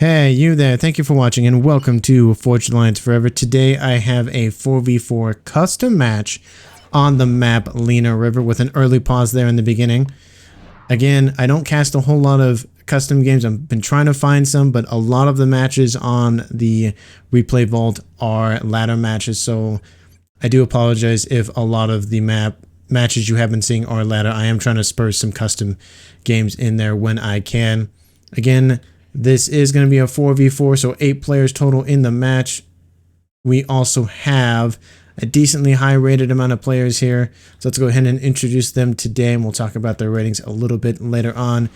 Hey, you there. Thank you for watching and welcome to Forged Alliance Forever. Today I have a 4v4 custom match on the map LENA River with an early pause there in the beginning. Again, I don't cast a whole lot of custom games. I've been trying to find some, but a lot of the matches on the replay vault are ladder matches, so I do apologize if a lot of the matches you have been seeing are ladder. I am trying to spur some custom games in there when I can. Again, this is going to be a 4v4, so 8 players total in the match. We also have a decently high rated amount of players here, so let's go ahead and introduce them today, and we'll talk about their ratings a little bit later on.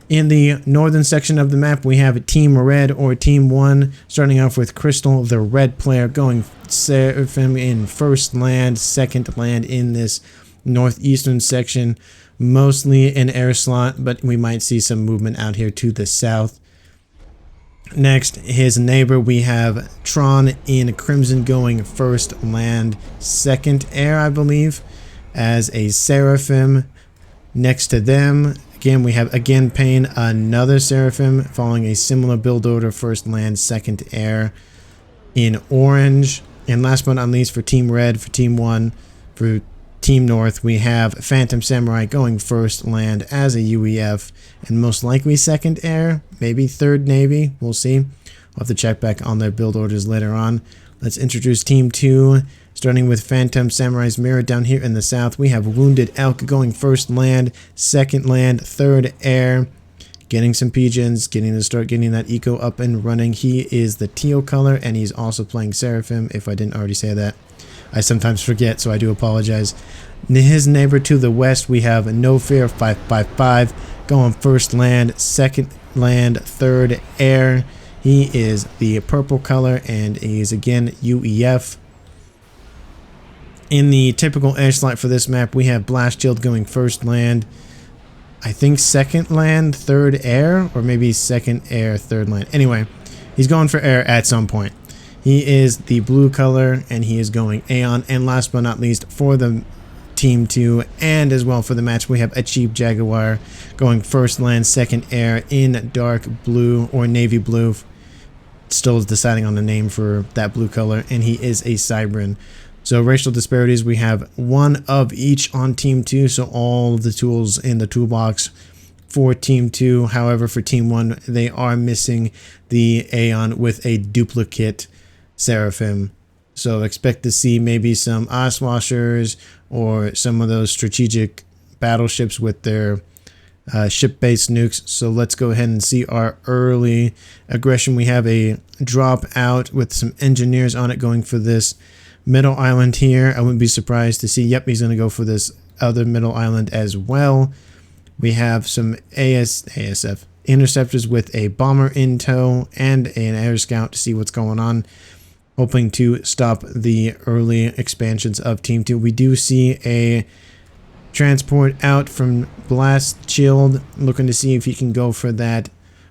In the northern section of the map, we have Team Red or Team 1, starting off with Crystal, the red player, going Seraphim in first land, second land in this northeastern section, mostly an air slot, but we might see some movement out here to the south. Next, his neighbor, we have Tron in Crimson going first land, second air, I believe, as a Seraphim. Next to them, again, we have Payne, another Seraphim, following a similar build order, first land, second air in orange. And last but not least, for Team Red, for Team 1, for Team North, we have Phantom Samurai going first land as a UEF and most likely second air, maybe third navy. We'll see. We'll have to check back on their build orders later on. Let's introduce Team 2, starting with Phantom Samurai's mirror down here in the south. We have Wounded Elk going first land, second land, third air, getting some PGens, getting that eco up and running. He is the teal color and he's also playing Seraphim, if I didn't already say that. I sometimes forget, so I do apologize. His neighbor to the west, we have No Fear 555 going first land, second land, third air. He is the purple color and he's again UEF. In the typical air slot for this map, we have Blast Shield going first land, I think second land, third air, or maybe second air, third land. Anyway, he's going for air at some point. He is the blue color and he is going Aeon. And last but not least, for the Team 2 and as well for the match, we have a Cheap Jaguar going first land, second air in dark blue or navy blue. Still deciding on the name for that blue color, and he is a Cybran. So racial disparities, we have one of each on Team 2, so all the tools in the toolbox for Team 2. However, for Team 1, they are missing the Aeon with a duplicate Seraphim. So expect to see maybe some Oswashers or some of those strategic battleships with their ship-based nukes. So let's go ahead and see our early aggression. We have a drop out with some engineers on it going for this middle island here. I wouldn't be surprised to see, yep, he's going to go for this other middle island as well. We have some ASF interceptors with a bomber in tow and an air scout to see what's going on, hoping to stop the early expansions of Team 2. We do see a transport out from Blast Shield, looking to see if he can go for that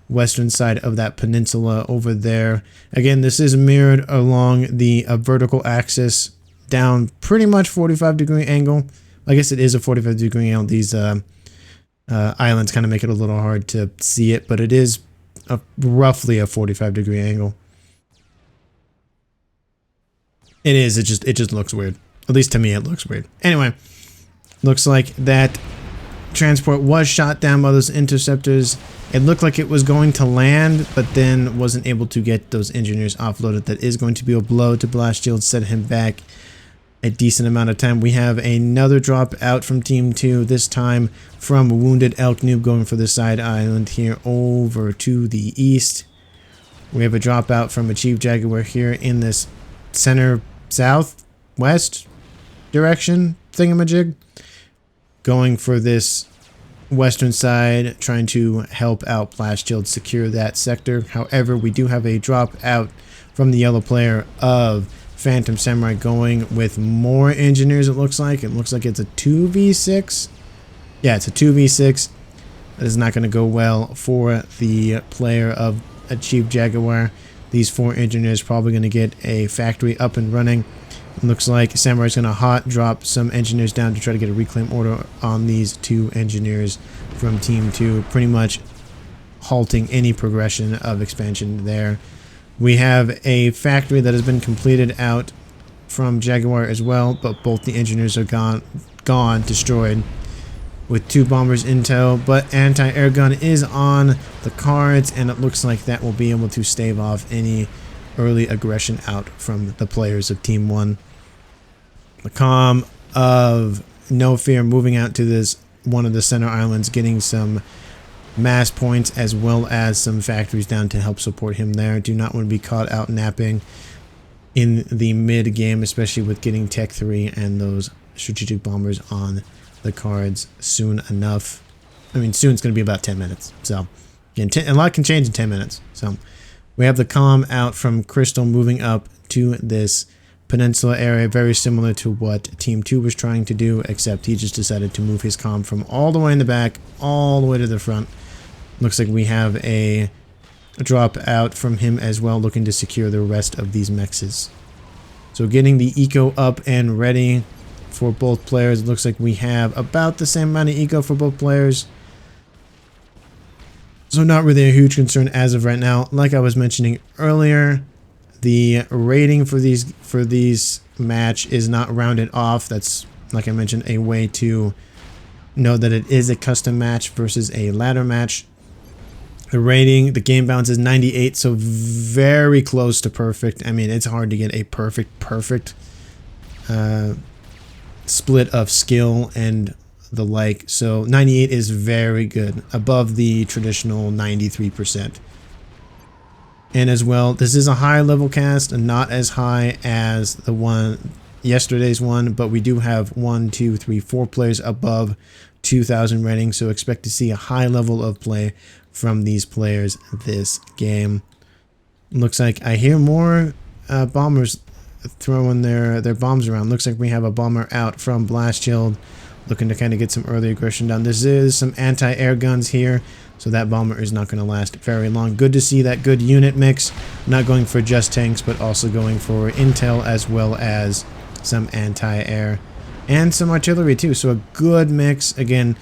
western side of that peninsula over there. Again, this is mirrored along the vertical axis down pretty much 45-degree angle. I guess it is a 45-degree angle. These islands kind of make it a little hard to see it, but it is roughly a 45-degree angle. It is. It just looks weird. At least to me, it looks weird. Anyway, looks like that transport was shot down by those interceptors. It looked like it was going to land, but then wasn't able to get those engineers offloaded. That is going to be a blow to Blast Shield, set him back a decent amount of time. We have another drop out from Team 2, this time from Wounded Elk Noob going for the side island here over to the east. We have a drop out from a Chief Jaguar here in this center southwest direction thingamajig, going for this western side, trying to help out Blast Shield secure that sector. However, we do have a drop out from the yellow player of Phantom Samurai going with more engineers. It looks like it's a 2v6. Yeah, it's a 2v6. That is not going to go well for the player of a Chief Jaguar. These 4 engineers probably going to get a factory up and running. It looks like Samurai's going to hot drop some engineers down to try to get a reclaim order on these 2 engineers from Team 2. Pretty much halting any progression of expansion there. We have a factory that has been completed out from Jaguar as well, but both the engineers are gone, destroyed, with 2 bombers in tow. But anti-air gun is on the cards, and it looks like that will be able to stave off any early aggression out from the players of Team 1. The comm of No Fear moving out to this one of the center islands, getting some mass points as well as some factories down to help support him there. Do not want to be caught out napping in the mid game, especially with getting Tech 3 and those strategic bombers on the cards soon enough. I mean, soon it's going to be about 10 minutes. So, again, a lot can change in 10 minutes. So, we have the comm out from Crystal moving up to this peninsula area, very similar to what Team 2 was trying to do, except he just decided to move his comm from all the way in the back, all the way to the front. Looks like we have a drop out from him as well, looking to secure the rest of these mechs. So getting the eco up and ready for both players. It looks like we have about the same amount of eco for both players. So not really a huge concern as of right now. Like I was mentioning earlier, the rating for these match is not rounded off. That's, like I mentioned, a way to know that it is a custom match versus a ladder match. The rating, the game balance is 98, so very close to perfect. I mean, it's hard to get a perfect split of skill and the like. So 98 is very good, above the traditional 93%. And as well, this is a high level cast, and not as high as the one yesterday's one, but we do have 4 players above 2,000 rating, so expect to see a high level of play from these players this game. Looks like I hear more bombers throwing their bombs around. Looks like we have a bomber out from Blast Shield, looking to kind of get some early aggression down. This is some anti-air guns here, so that bomber is not going to last very long. Good to see that good unit mix, not going for just tanks, but also going for intel as well as some anti-air and some artillery too. So a good mix. Again,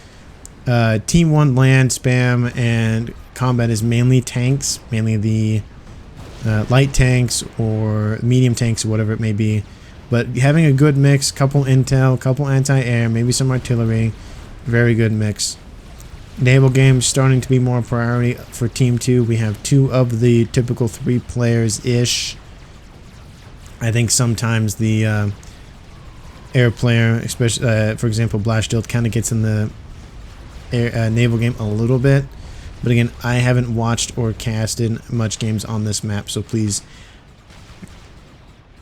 Team 1 land spam and combat is mainly tanks, mainly the light tanks or medium tanks or whatever it may be. But having a good mix, couple intel, couple anti-air, maybe some artillery, very good mix. Naval games starting to be more a priority for Team 2. We have 2 of the typical 3 players-ish. I think sometimes the air player, especially for example Blast Shield, kind of gets in the naval game a little bit. But again, I haven't watched or casted much games on this map, so please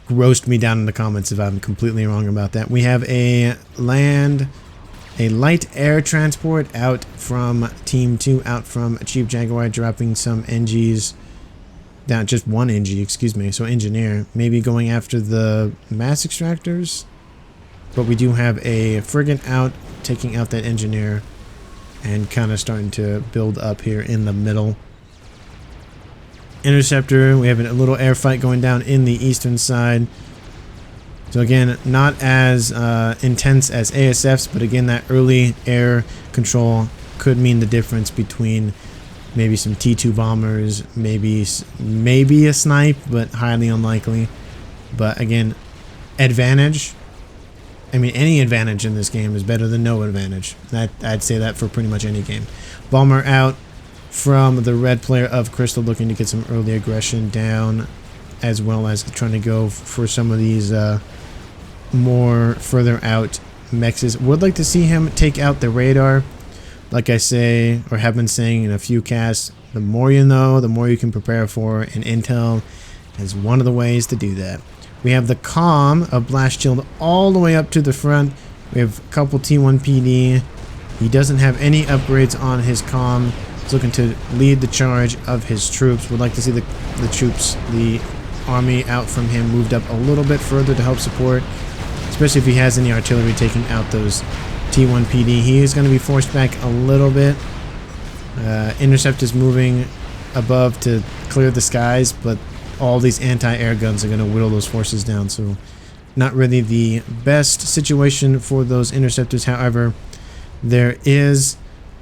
roast me down in the comments if I'm completely wrong about that. We have a light air transport out from Team 2, out from Chief Jaguar, dropping some NGs down, just one NG, excuse me, so engineer, maybe going after the mass extractors. But we do have a frigate out, taking out that engineer, and kind of starting to build up here in the middle. Interceptor, we have a little air fight going down in the eastern side. So again, not as intense as ASF's, but again, that early air control could mean the difference between maybe some T2 bombers, maybe a snipe, but highly unlikely. But again, advantage. I mean, any advantage in this game is better than no advantage. I'd say that for pretty much any game. Bomber out from the red player of Crystal, looking to get some early aggression down, as well as trying to go for some of these more further out mechs. Would like to see him take out the radar. Like I say, or have been saying in a few casts, the more you know, the more you can prepare for, and intel is one of the ways to do that. We have the comm of Blast Shield all the way up to the front. We have a couple T1 PD. He doesn't have any upgrades on his comm. He's looking to lead the charge of his troops. Would like to see the troops, the army out from him, moved up a little bit further to help support, especially if he has any artillery taking out those T1 PD. He is going to be forced back a little bit. Intercept is moving above to clear the skies, but all these anti-air guns are going to whittle those forces down, so not really the best situation for those interceptors. However, there is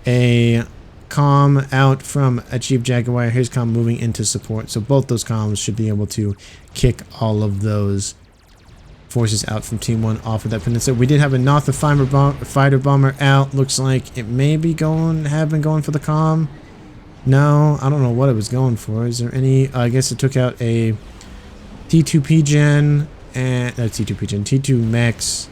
a comm out from Achieve Jaguar. Here's comm moving into support. So both those comms should be able to kick all of those forces out from Team 1 off of that peninsula. We did have a Notha fighter bomber out. Looks like it may be have been going for the comm. No, I don't know what it was going for. Is there any? I guess it took out a T2 PGen and T2 Mechs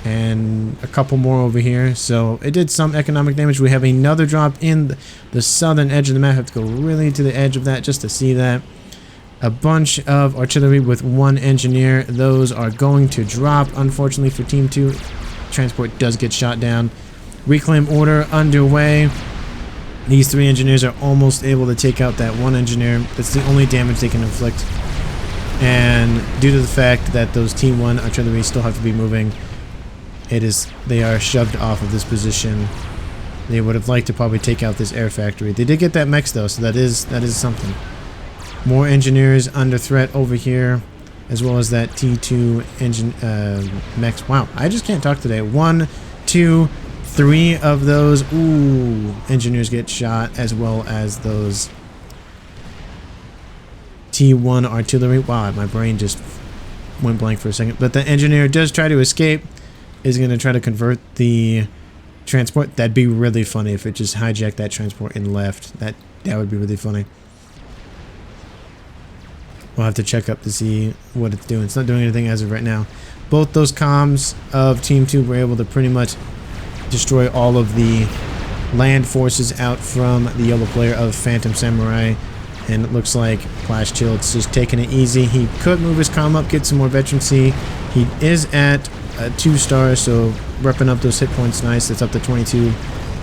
and a couple more over here. So it did some economic damage. We have another drop in the southern edge of the map. I have to go really to the edge of that just to see that. A bunch of artillery with one engineer. Those are going to drop, unfortunately, for Team 2. Transport does get shot down. Reclaim order underway. These 3 engineers are almost able to take out that one engineer. That's the only damage they can inflict. And due to the fact that those Team 1 artillery still have to be moving, they are shoved off of this position. They would have liked to probably take out this air factory. They did get that mechs though, so that is something. More engineers under threat over here, as well as that T2 engine mechs. Wow, I just can't talk today. 1, 2, 3 of those engineers get shot, as well as those T1 artillery. Wow, my brain just went blank for a second. But the engineer does try to escape. Is going to try to convert the transport. That'd be really funny if it just hijacked that transport and left. That would be really funny. We'll have to check up to see what it's doing. It's not doing anything as of right now. Both those comms of Team 2 were able to pretty much destroy all of the land forces out from the yellow player of Phantom Samurai. And it looks like Clash Chilled's just taking it easy. He could move his comm up, get some more veterancy. He is at 2 stars, so repping up those hit points nice. It's up to 22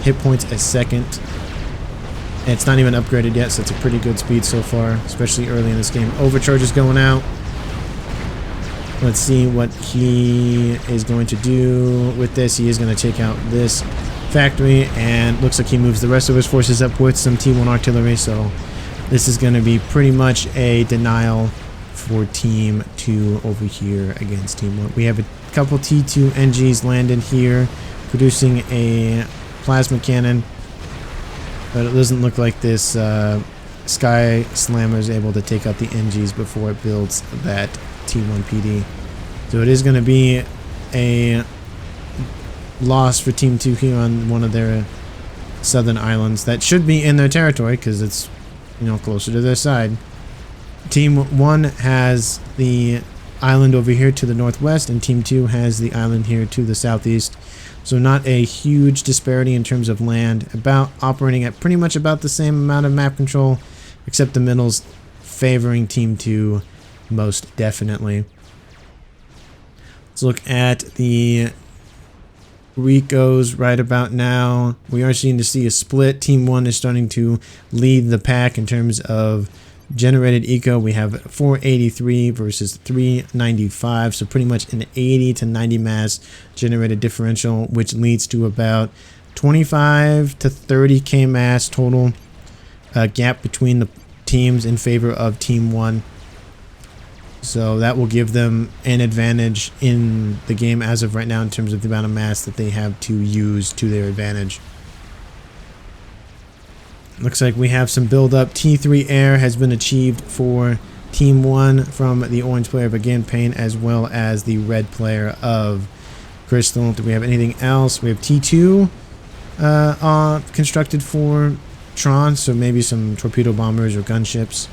hit points a second. And it's not even upgraded yet, so it's a pretty good speed so far, especially early in this game. Overcharge is going out. Let's see what he is going to do with this. He is going to take out this factory, and looks like he moves the rest of his forces up with some T1 artillery, so this is going to be pretty much a denial for Team 2 over here against Team 1. We have a couple T2 NGs landed here, producing a plasma cannon. But it doesn't look like this Sky Slammer is able to take out the NGs before it builds that T1 PD. So it is going to be a loss for Team 2 here on one of their southern islands. That should be in their territory because it's, closer to their side. Team 1 has the island over here to the northwest, and Team 2 has the island here to the southeast. So not a huge disparity in terms of land, about operating at pretty much about the same amount of map control, except the middle's favoring Team 2 most definitely. Let's look at the Ricos right about now. We are seeing to see a split. Team 1 is starting to lead the pack in terms of generated eco. We have 483 versus 395, so pretty much an 80 to 90 mass generated differential, which leads to about 25 to 30k mass total gap between the teams in favor of Team 1. So that will give them an advantage in the game as of right now in terms of the amount of mass that they have to use to their advantage. Looks like we have some build-up. T3 air has been achieved for Team 1 from the orange player of Again Pain, as well as the red player of Crystal. Do we have anything else? We have T2 constructed for Tron, so maybe some torpedo bombers or gunships.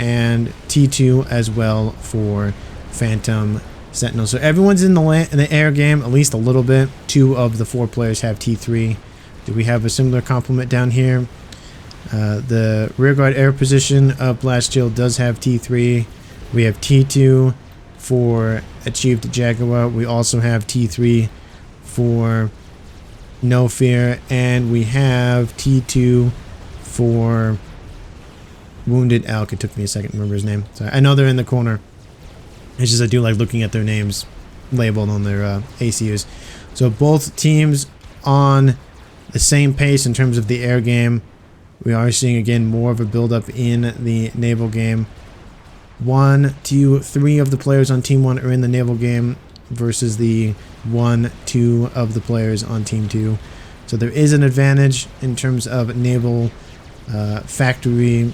And T2 as well for Phantom Sentinel. So everyone's in the air game, at least a little bit. 2 of the 4 players have T3. Do we have a similar complement down here? The rearguard air position of Blast Shield does have T3. We have T2 for Achieved Jaguar. We also have T3 for No Fear. And we have T2 for Wounded Elk. It took me a second to remember his name. Sorry. I know they're in the corner. It's just I do like looking at their names labeled on their ACUs. So both teams on the same pace in terms of the air game. We are seeing again more of a build-up in the naval game. 1, 2, 3 of the players on Team 1 are in the naval game versus the 1, 2 of the players on Team 2. So there is an advantage in terms of naval factory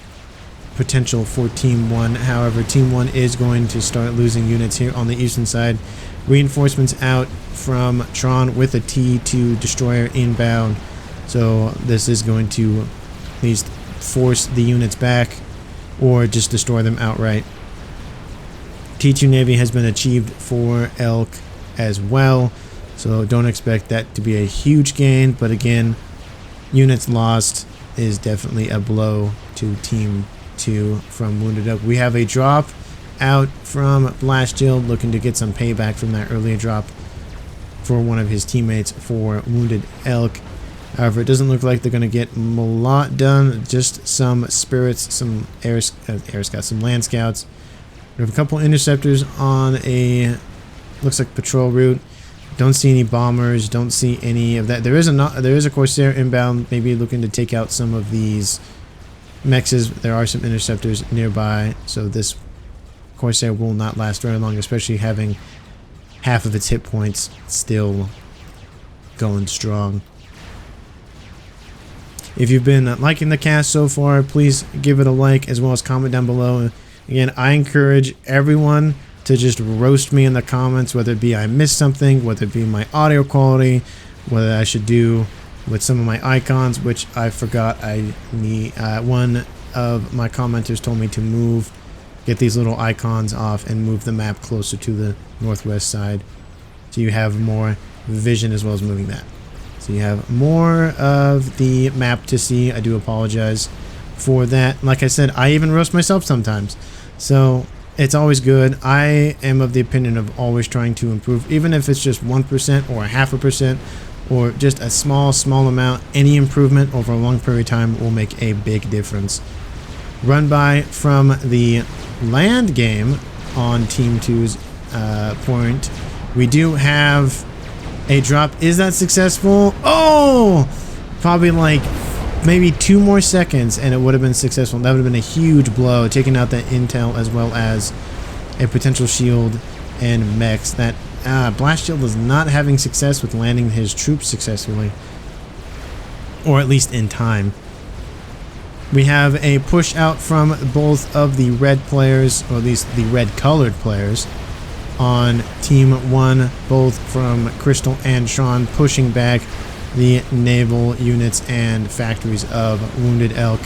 potential for Team 1. However, Team 1 is going to start losing units here on the eastern side. Reinforcements out from Tron with a T2 destroyer inbound. So this is going to at least force the units back or just destroy them outright. T2 Navy has been achieved for Elk as well, so don't expect that to be a huge gain, but again, units lost is definitely a blow to Team 2 from Wounded Elk. We have a drop out from Blast Shield, looking to get some payback from that earlier drop for one of his teammates for Wounded Elk. However, it doesn't look like they're going to get a lot done. Just some spirits, some air scouts, some land scouts. We have a couple interceptors on a, looks like patrol route. Don't see any bombers. Don't see any of that. There is a Corsair inbound, maybe looking to take out some of these mexes. There are some interceptors nearby, so this Corsair will not last very long, especially having half of its hit points still going strong. If you've been liking the cast so far, please give it a like as well as comment down below. Again, I encourage everyone to just roast me in the comments, whether it be I missed something, whether it be my audio quality, whether I should do with some of my icons, which I forgot I need. One of my commenters told me to get these little icons off and move the map closer to the northwest side, so you have more vision as well as moving that. So you have more of the map to see. I do apologize for that. Like I said, I even roast myself sometimes. So it's always good. I am of the opinion of always trying to improve, even if it's just 1% or 0.5% or just a small amount. Any improvement over a long period of time will make a big difference. Run by from the land game on Team 2's point. We do have a drop. Is that successful? Oh! Probably like maybe 2 more seconds and it would have been successful. That would have been a huge blow, taking out that intel as well as a potential shield and mechs. That Blast Shield is not having success with landing his troops successfully, or at least in time. We have a push out from both of the red players, or at least the red colored players on Team 1, both from Crystal and Sean, pushing back the naval units and factories of Wounded Elk.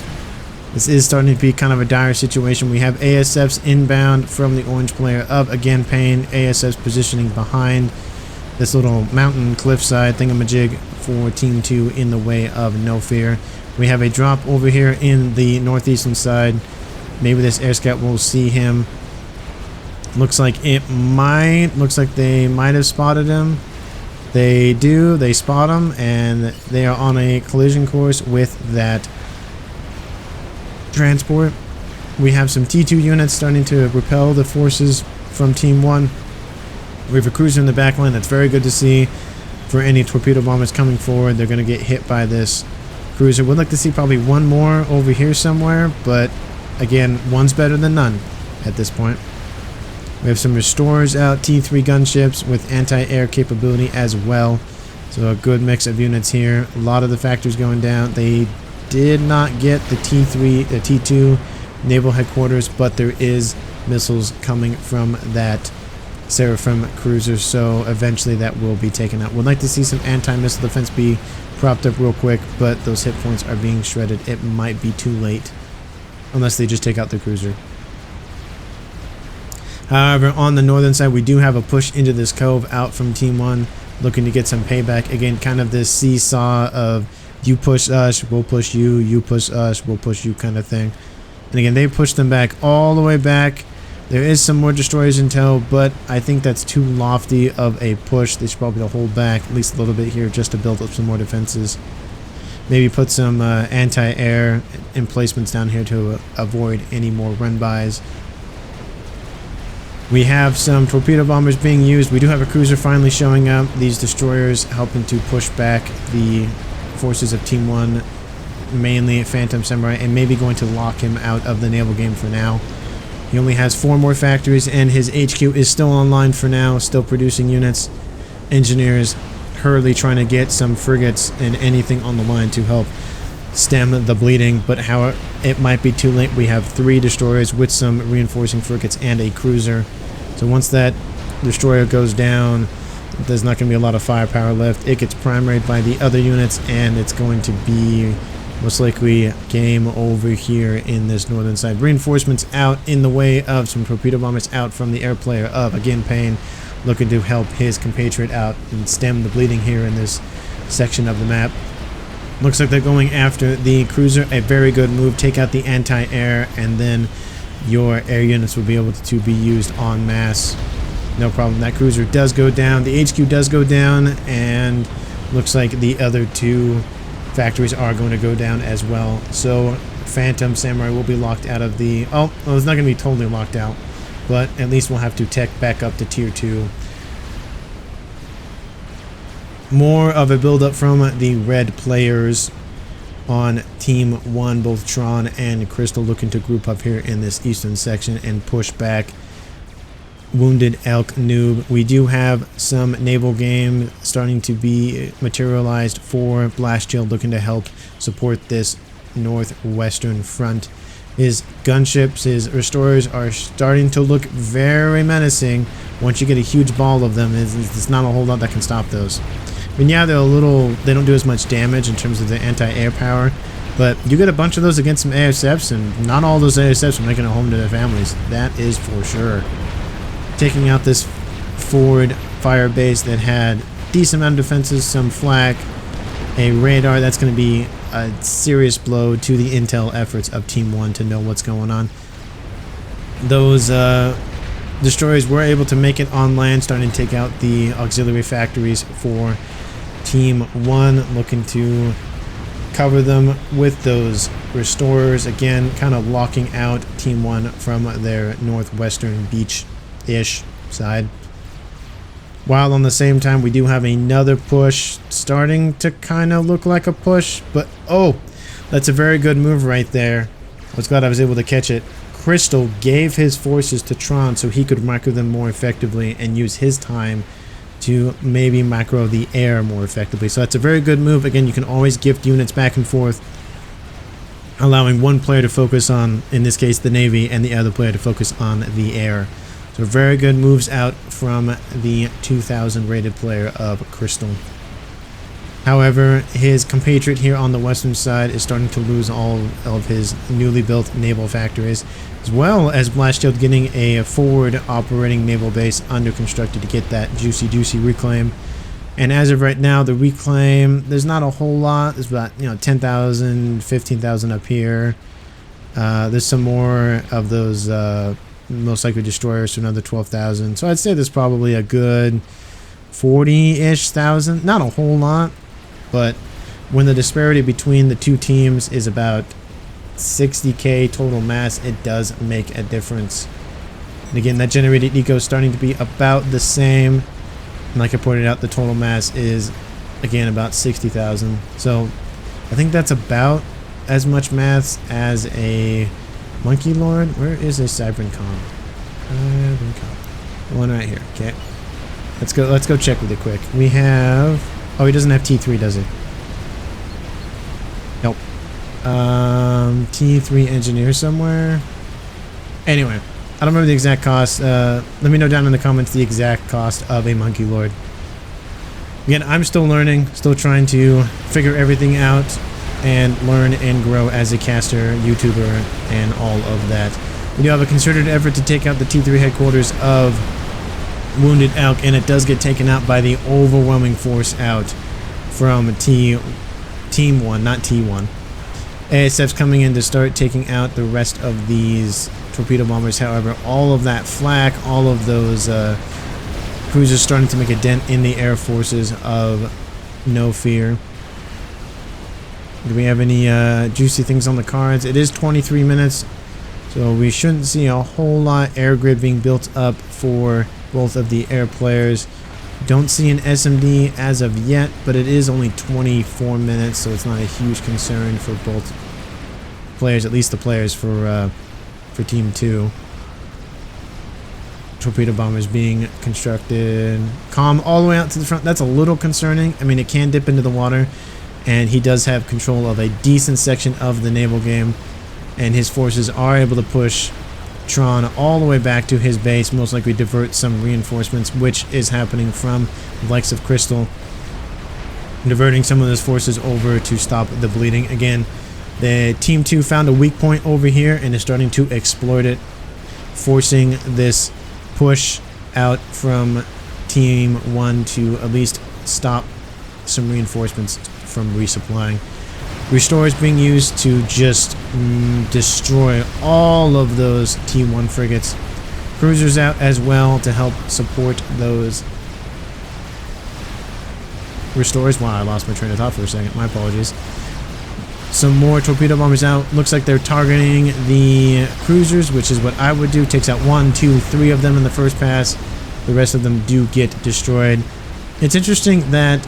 This is starting to be kind of a dire situation. We have ASFs inbound from the orange player of Again Pain. ASFs positioning behind this little mountain cliffside thingamajig for Team 2 in the way of No Fear. We have a drop over here in the northeastern side. Maybe this air scout will see him. Looks like they might have spotted him. They do. They spot him, and they are on a collision course with that transport. We have some T2 units starting to repel the forces from Team 1. We have a cruiser in the back line. That's very good to see. For any torpedo bombers coming forward, they're going to get hit by this cruiser. Would like to see probably one more over here somewhere, but again, one's better than none at this point. We have some restorers out, T3 gunships with anti-air capability as well. So a good mix of units here. A lot of the factors going down. They did not get the T2 naval headquarters, but there is missiles coming from that Seraphim cruiser, so eventually that will be taken out. Would like to see some anti-missile defense be propped up real quick, but those hit points are being shredded. It might be too late unless they just take out the cruiser. However, on the northern side, we do have a push into this cove out from Team 1, looking to get some payback. Again, kind of this seesaw of you push us, we'll push you, you push us, we'll push you kind of thing. And again, they push them back all the way back. There is some more destroyers in tow, but I think that's too lofty of a push. They should probably hold back at least a little bit here just to build up some more defenses. Maybe put some anti-air emplacements down here to avoid any more run-bys. We have some torpedo bombers being used. We do have a cruiser finally showing up. These destroyers helping to push back the forces of Team 1, mainly Phantom Samurai, and maybe going to lock him out of the naval game for now. He only has 4 more factories, and his HQ is still online for now, still producing units, engineers, hurriedly trying to get some frigates and anything on the line to help stem the bleeding, but how it might be too late. We have 3 destroyers with some reinforcing frigates and a cruiser. So once that destroyer goes down, there's not going to be a lot of firepower left. It gets primaried by the other units, and it's going to be most likely game over here in this northern side. Reinforcements out in the way of some torpedo bombers out from the air player of, again, Payne, looking to help his compatriot out and stem the bleeding here in this section of the map. Looks like they're going after the cruiser. A very good move. Take out the anti-air, and then your air units will be able to be used en masse. No problem. That cruiser does go down. The HQ does go down, and looks like the other 2 factories are going to go down as well. So Phantom Samurai will be locked out of the... Oh, well, it's not going to be totally locked out, but at least we'll have to tech back up to tier 2. More of a build-up from the red players on Team 1. Both Tron and Crystal looking to group up here in this eastern section and push back Wounded Elk Noob. We do have some naval game starting to be materialized for Blast Shield, looking to help support this northwestern front. His gunships, his restorers are starting to look very menacing. Once you get a huge ball of them, there's not a whole lot that can stop those. I mean, yeah, they don't do as much damage in terms of the anti-air power, but you get a bunch of those against some ASFs, and not all those ASFs are making it home to their families. That is for sure. Taking out this forward fire base that had decent amount of defenses, some flak, a radar. That's going to be a serious blow to the intel efforts of Team 1 to know what's going on. Those destroyers were able to make it on land, starting to take out the auxiliary factories for Team 1, looking to cover them with those restorers. Again, kind of locking out Team 1 from their northwestern beach-ish side. While on the same time, we do have another push starting to kind of look like a push, but oh, that's a very good move right there. I was glad I was able to catch it. Crystal gave his forces to Tron so he could macro them more effectively and use his time to maybe macro the air more effectively. So that's a very good move. Again, you can always gift units back and forth, allowing one player to focus on, in this case, the Navy, and the other player to focus on the air. So very good moves out from the 2000 rated player of Crystal. However, his compatriot here on the western side is starting to lose all of his newly built naval factories, as well as Blast Shield getting a forward operating naval base under constructed to get that juicy reclaim. And as of right now, the reclaim, there's not a whole lot. There's about 10,000, 15,000 up here. There's some more of those most likely destroyers, so another 12,000. So I'd say there's probably a good 40-ish thousand. Not a whole lot, but when the disparity between the two teams is about 60k total mass, it does make a difference. And again, that generated eco is starting to be about the same. And like I pointed out, the total mass is, again, about 60,000. So I think that's about as much mass as a Monkey Lord. Where is a Cybercom? The one right here. Okay. Let's go check really quick. We have... Oh, he doesn't have T3, does he? Nope. T3 engineer somewhere. Anyway, I don't remember the exact cost. Let me know down in the comments the exact cost of a Monkey Lord. Again, I'm still learning, still trying to figure everything out and learn and grow as a caster, YouTuber, and all of that. We do have a concerted effort to take out the T3 headquarters of Wounded Elk, and it does get taken out by the overwhelming force out from Team 1, not T1. ASF's coming in to start taking out the rest of these torpedo bombers. However, all of that flak, all of those cruisers starting to make a dent in the air forces of No Fear. Do we have any juicy things on the cards? It is 23 minutes, so we shouldn't see a whole lot air grid being built up for both of the air players. Don't see an SMD as of yet, but it is only 24 minutes, so it's not a huge concern for both players, at least the players for Team 2. torpedo bombers being constructed. Calm all the way out to the front. That's a little concerning. I mean, it can dip into the water, and he does have control of a decent section of the naval game, and his forces are able to push Tron all the way back to his base, most likely divert some reinforcements, which is happening from the likes of Crystal, diverting some of those forces over to stop the bleeding. Again, the Team 2 found a weak point over here and is starting to exploit it, forcing this push out from Team 1 to at least stop some reinforcements from resupplying. Restore is being used to just destroy all of those T1 frigates. Cruisers out as well to help support those restores. Wow, I lost my train of thought for a second. My apologies. Some more torpedo bombers out. Looks like they're targeting the cruisers, which is what I would do. Takes out 1, 2, 3 of them in the first pass. The rest of them do get destroyed. It's interesting that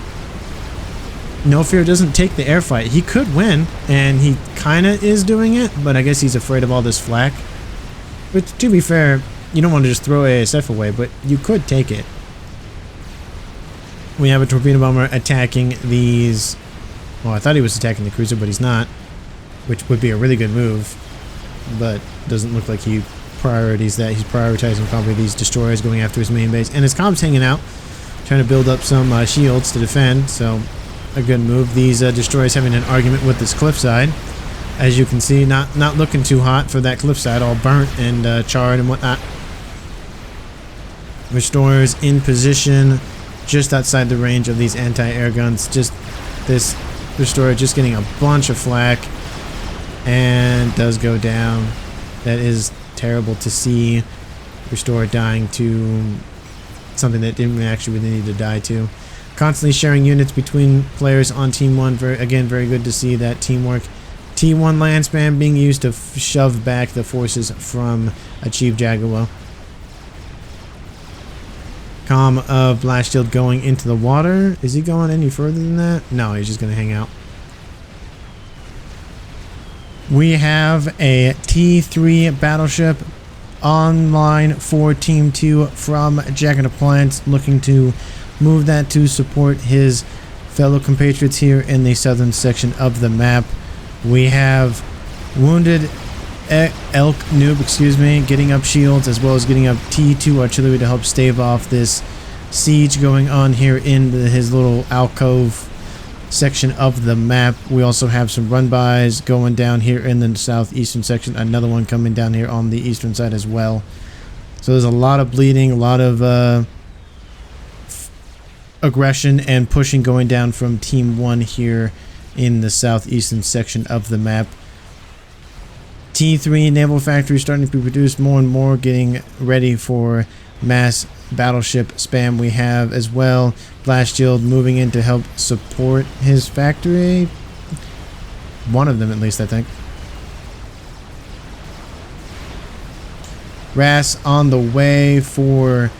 No Fear doesn't take the air fight. He could win, and he kind of is doing it, but I guess he's afraid of all this flak. But to be fair, you don't want to just throw ASF away, but you could take it. We have a torpedo bomber attacking these. Well, I thought he was attacking the cruiser, but he's not, which would be a really good move, but doesn't look like he priorities that. He's prioritizing probably these destroyers going after his main base, and his comp's hanging out, trying to build up some shields to defend, so a good move. These destroyers having an argument with this cliffside. As you can see, not looking too hot for that cliffside, all burnt and charred and whatnot. Restorers in position just outside the range of these anti-air guns. Just this Restorer just getting a bunch of flak and does go down. That is terrible to see. Restorer dying to something that didn't actually really need to die to. Constantly sharing units between players on Team 1. Again, very good to see that teamwork. T1 land spam being used to shove back the forces from Chief Jaguar. Comm of Blast Shield going into the water. Is he going any further than that? No, he's just going to hang out. We have a T3 battleship online for Team 2 from Jacket Appliance, looking to move that to support his fellow compatriots here in the southern section of the map. We have wounded Elk Noob, getting up shields as well as getting up T2 artillery to help stave off this siege going on here in his little alcove section of the map. We also have some run-bys going down here in the southeastern section. Another one coming down here on the eastern side as well. So there's a lot of bleeding, a lot of aggression and pushing going down from Team 1 here in the southeastern section of the map. T3 Naval Factory starting to be produced more and more, getting ready for mass battleship spam. We have as well Blast Shield moving in to help support his factory. One of them at least, I think. RAS on the way for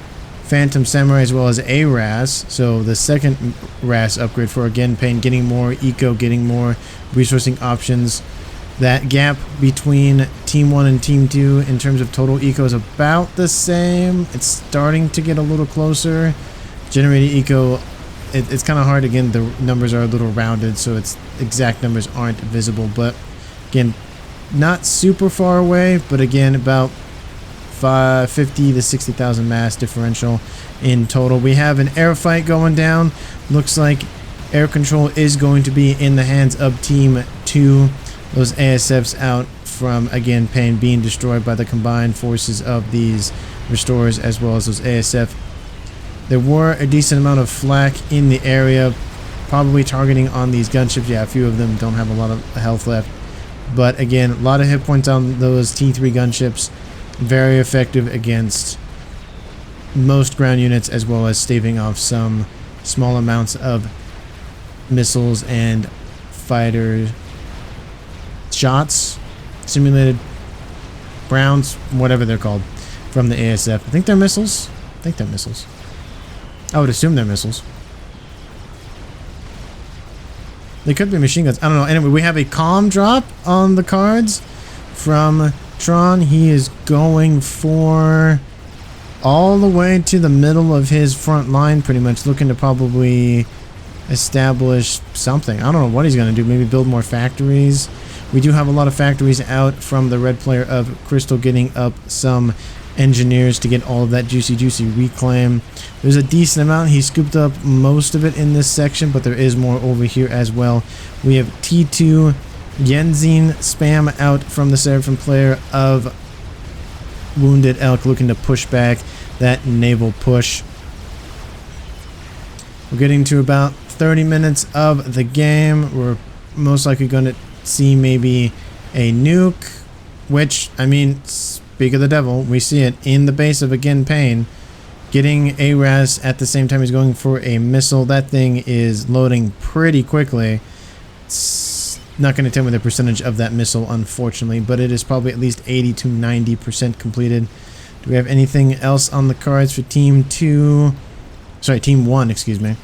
Phantom Samurai as well as a RAS. So the second RAS upgrade for again Pain, getting more eco, getting more resourcing options. That gap between Team 1 and Team 2 in terms of total eco is about the same. It's starting to get a little closer. Generated eco, it's kind of hard. Again, the numbers are a little rounded, so its exact numbers aren't visible. But again, not super far away, but again, about 50 to 60,000 mass differential in total. We have an air fight going down. Looks like air control is going to be in the hands of Team 2. Those ASFs out from, again, Pain being destroyed by the combined forces of these restorers as well as those ASF. There were a decent amount of flak in the area, probably targeting on these gunships. Yeah, a few of them don't have a lot of health left. But again, a lot of hit points on those T3 gunships. Very effective against most ground units as well as staving off some small amounts of missiles and fighter shots, simulated rounds, whatever they're called, from the ASF. I think they're missiles. I would assume they're missiles. They could be machine guns. I don't know. Anyway, we have a comm drop on the cards from Tron. He is going for all the way to the middle of his front line, pretty much looking to probably establish something. I don't know what he's going to do. Maybe build more factories. We do have a lot of factories out from the red player of Crystal, getting up some engineers to get all of that juicy reclaim. There's a decent amount. He scooped up most of it in this section, but there is more over here as well. We have T2 Yenzine spam out from the Seraphim player of Wounded Elk, looking to push back that naval push. We're getting to about 30 minutes of the game. We're most likely going to see maybe a nuke, which, I mean, speak of the devil, we see it in the base of again Pain, getting a res at the same time he's going for a missile. That thing is loading pretty quickly. It's not going to tell me the percentage of that missile, unfortunately, but it is probably at least 80 to 90% completed. Do we have anything else on the cards for Team 2? Sorry, Team 1, excuse me.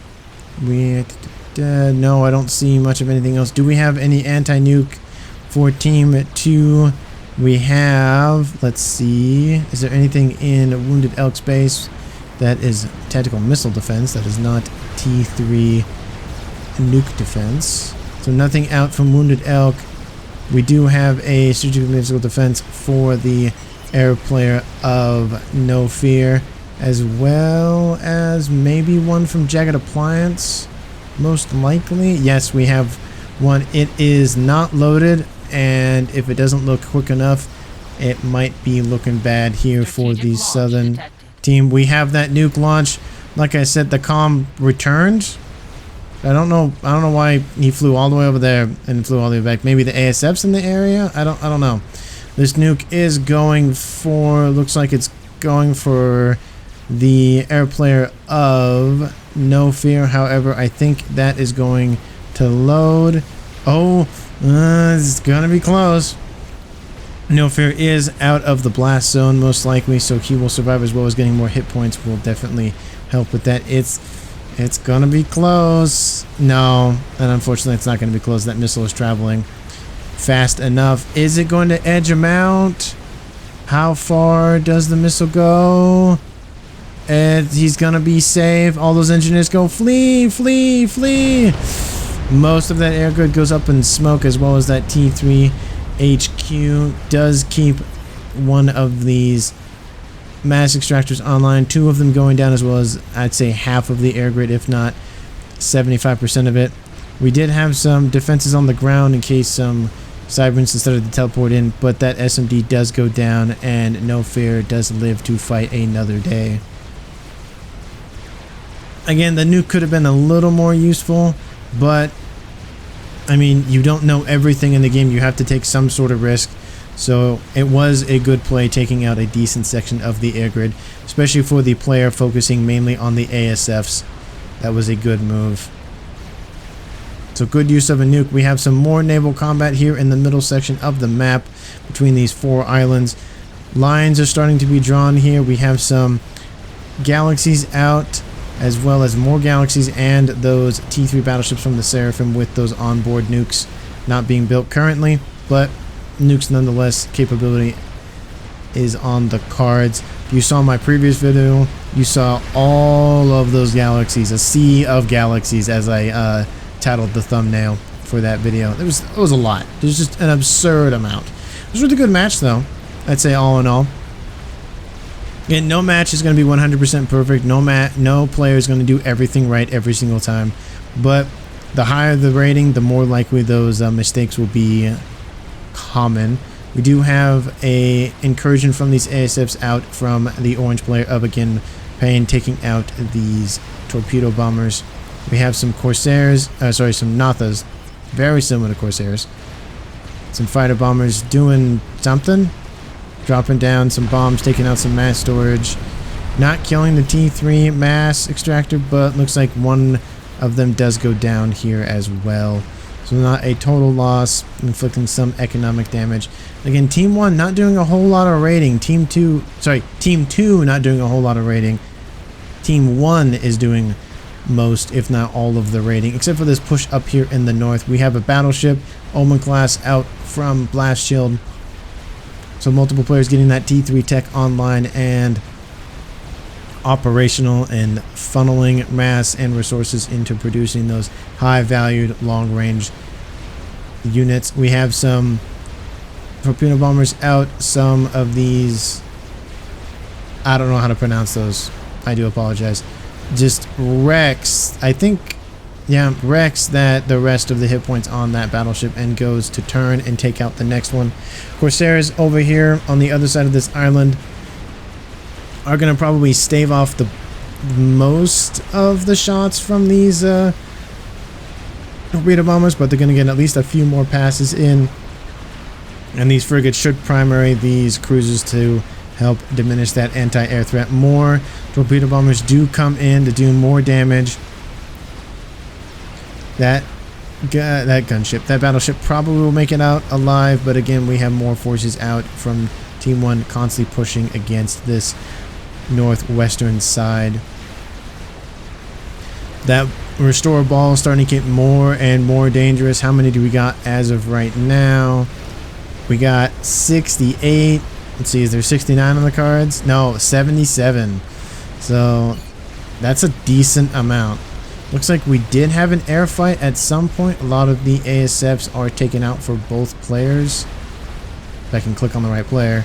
No, I don't see much of anything else. Do we have any anti-nuke for Team 2? We have, let's see, is there anything in Wounded Elk's base that is tactical missile defense? That is not T3 nuke defense. So nothing out from Wounded Elk. We do have a strategic missile defense for the air player of No Fear, as well as maybe one from Jagged Appliance, most likely. Yes, we have one. It is not loaded, and if it doesn't look quick enough, it might be looking bad here for the southern team. We have that nuke launch. Like I said, the comm returned. I don't know why he flew all the way over there and flew all the way back. Maybe the ASF's in the area? I don't know. This nuke is going for, looks like it's going for the air player of No Fear. However, I think that is going to load. Oh, it's gonna be close. No Fear is out of the blast zone most likely, so he will survive, as well as getting more hit points will definitely help with that. It's gonna be close. No, and unfortunately it's not gonna be close. That missile is traveling fast enough. Is it going to edge him out? How far does the missile go? And he's gonna be safe. All those engineers go, flee, flee, flee. Most of that air grid goes up in smoke, as well as that T3 HQ does keep one of these mass extractors online. Two of them going down, as well as I'd say half of the air grid, if not 75% of it. We did have some defenses on the ground in case some Cyberns decided to teleport in, but that SMD does go down, and No Fear does live to fight another day. Again, the nuke could have been a little more useful, but I mean, you don't know everything in the game. You have to take some sort of risk. So it was a good play, taking out a decent section of the air grid, especially for the player focusing mainly on the ASFs. That was a good move. So good use of a nuke. We have some more naval combat here in the middle section of the map between these four islands. Lines are starting to be drawn here. We have some galaxies out, as well as more galaxies, and those T3 battleships from the Seraphim with those onboard nukes not being built currently, but nukes nonetheless capability is on the cards. If you saw my previous video, you saw all of those galaxies, a sea of galaxies, as I titled the thumbnail for that video. It was a lot. There's just an absurd amount. It was a really good match, though, I'd say, all in all. Again, no match is going to be 100% perfect. No player is going to do everything right every single time. But the higher the rating, the more likely those mistakes will be common. We do have a incursion from these ASFs out from the orange player of, again, Pain, taking out these torpedo bombers. We have some Corsairs, some Nathas, very similar to Corsairs. Some fighter bombers doing something. Dropping down some bombs, taking out some mass storage. Not killing the T3 mass extractor, but looks like one of them does go down here as well. So not a total loss, inflicting some economic damage. Again, Team 1 not doing a whole lot of raiding. Team 2 not doing a whole lot of raiding. Team 1 is doing most, if not all, of the raiding, except for this push up here in the north. We have a battleship, Omen class, out from Blast Shield. So multiple players getting that T3 tech online, and operational and funneling mass and resources into producing those high-valued long-range units. We have some torpedo bombers out. Some of these, I don't know how to pronounce those. I do apologize. Just wrecks, I think, yeah, wrecks that the rest of the hit points on that battleship and goes to turn and take out the next one. Corsairs over here on the other side of this island are going to probably stave off the most of the shots from these torpedo bombers, but they're going to get at least a few more passes in. And these frigates should primary these cruisers to help diminish that anti-air threat. More torpedo bombers do come in to do more damage. That gunship, that battleship probably will make it out alive, but again, we have more forces out from Team 1 constantly pushing against this northwestern side. That restore ball is starting to get more and more dangerous. How many do we got as of right now? We got 68. Let's see, is there 69 on the cards? No, 77. So that's a decent amount. Looks like we did have an air fight at some point. A lot of the ASFs are taken out for both players. If I can click on the right player.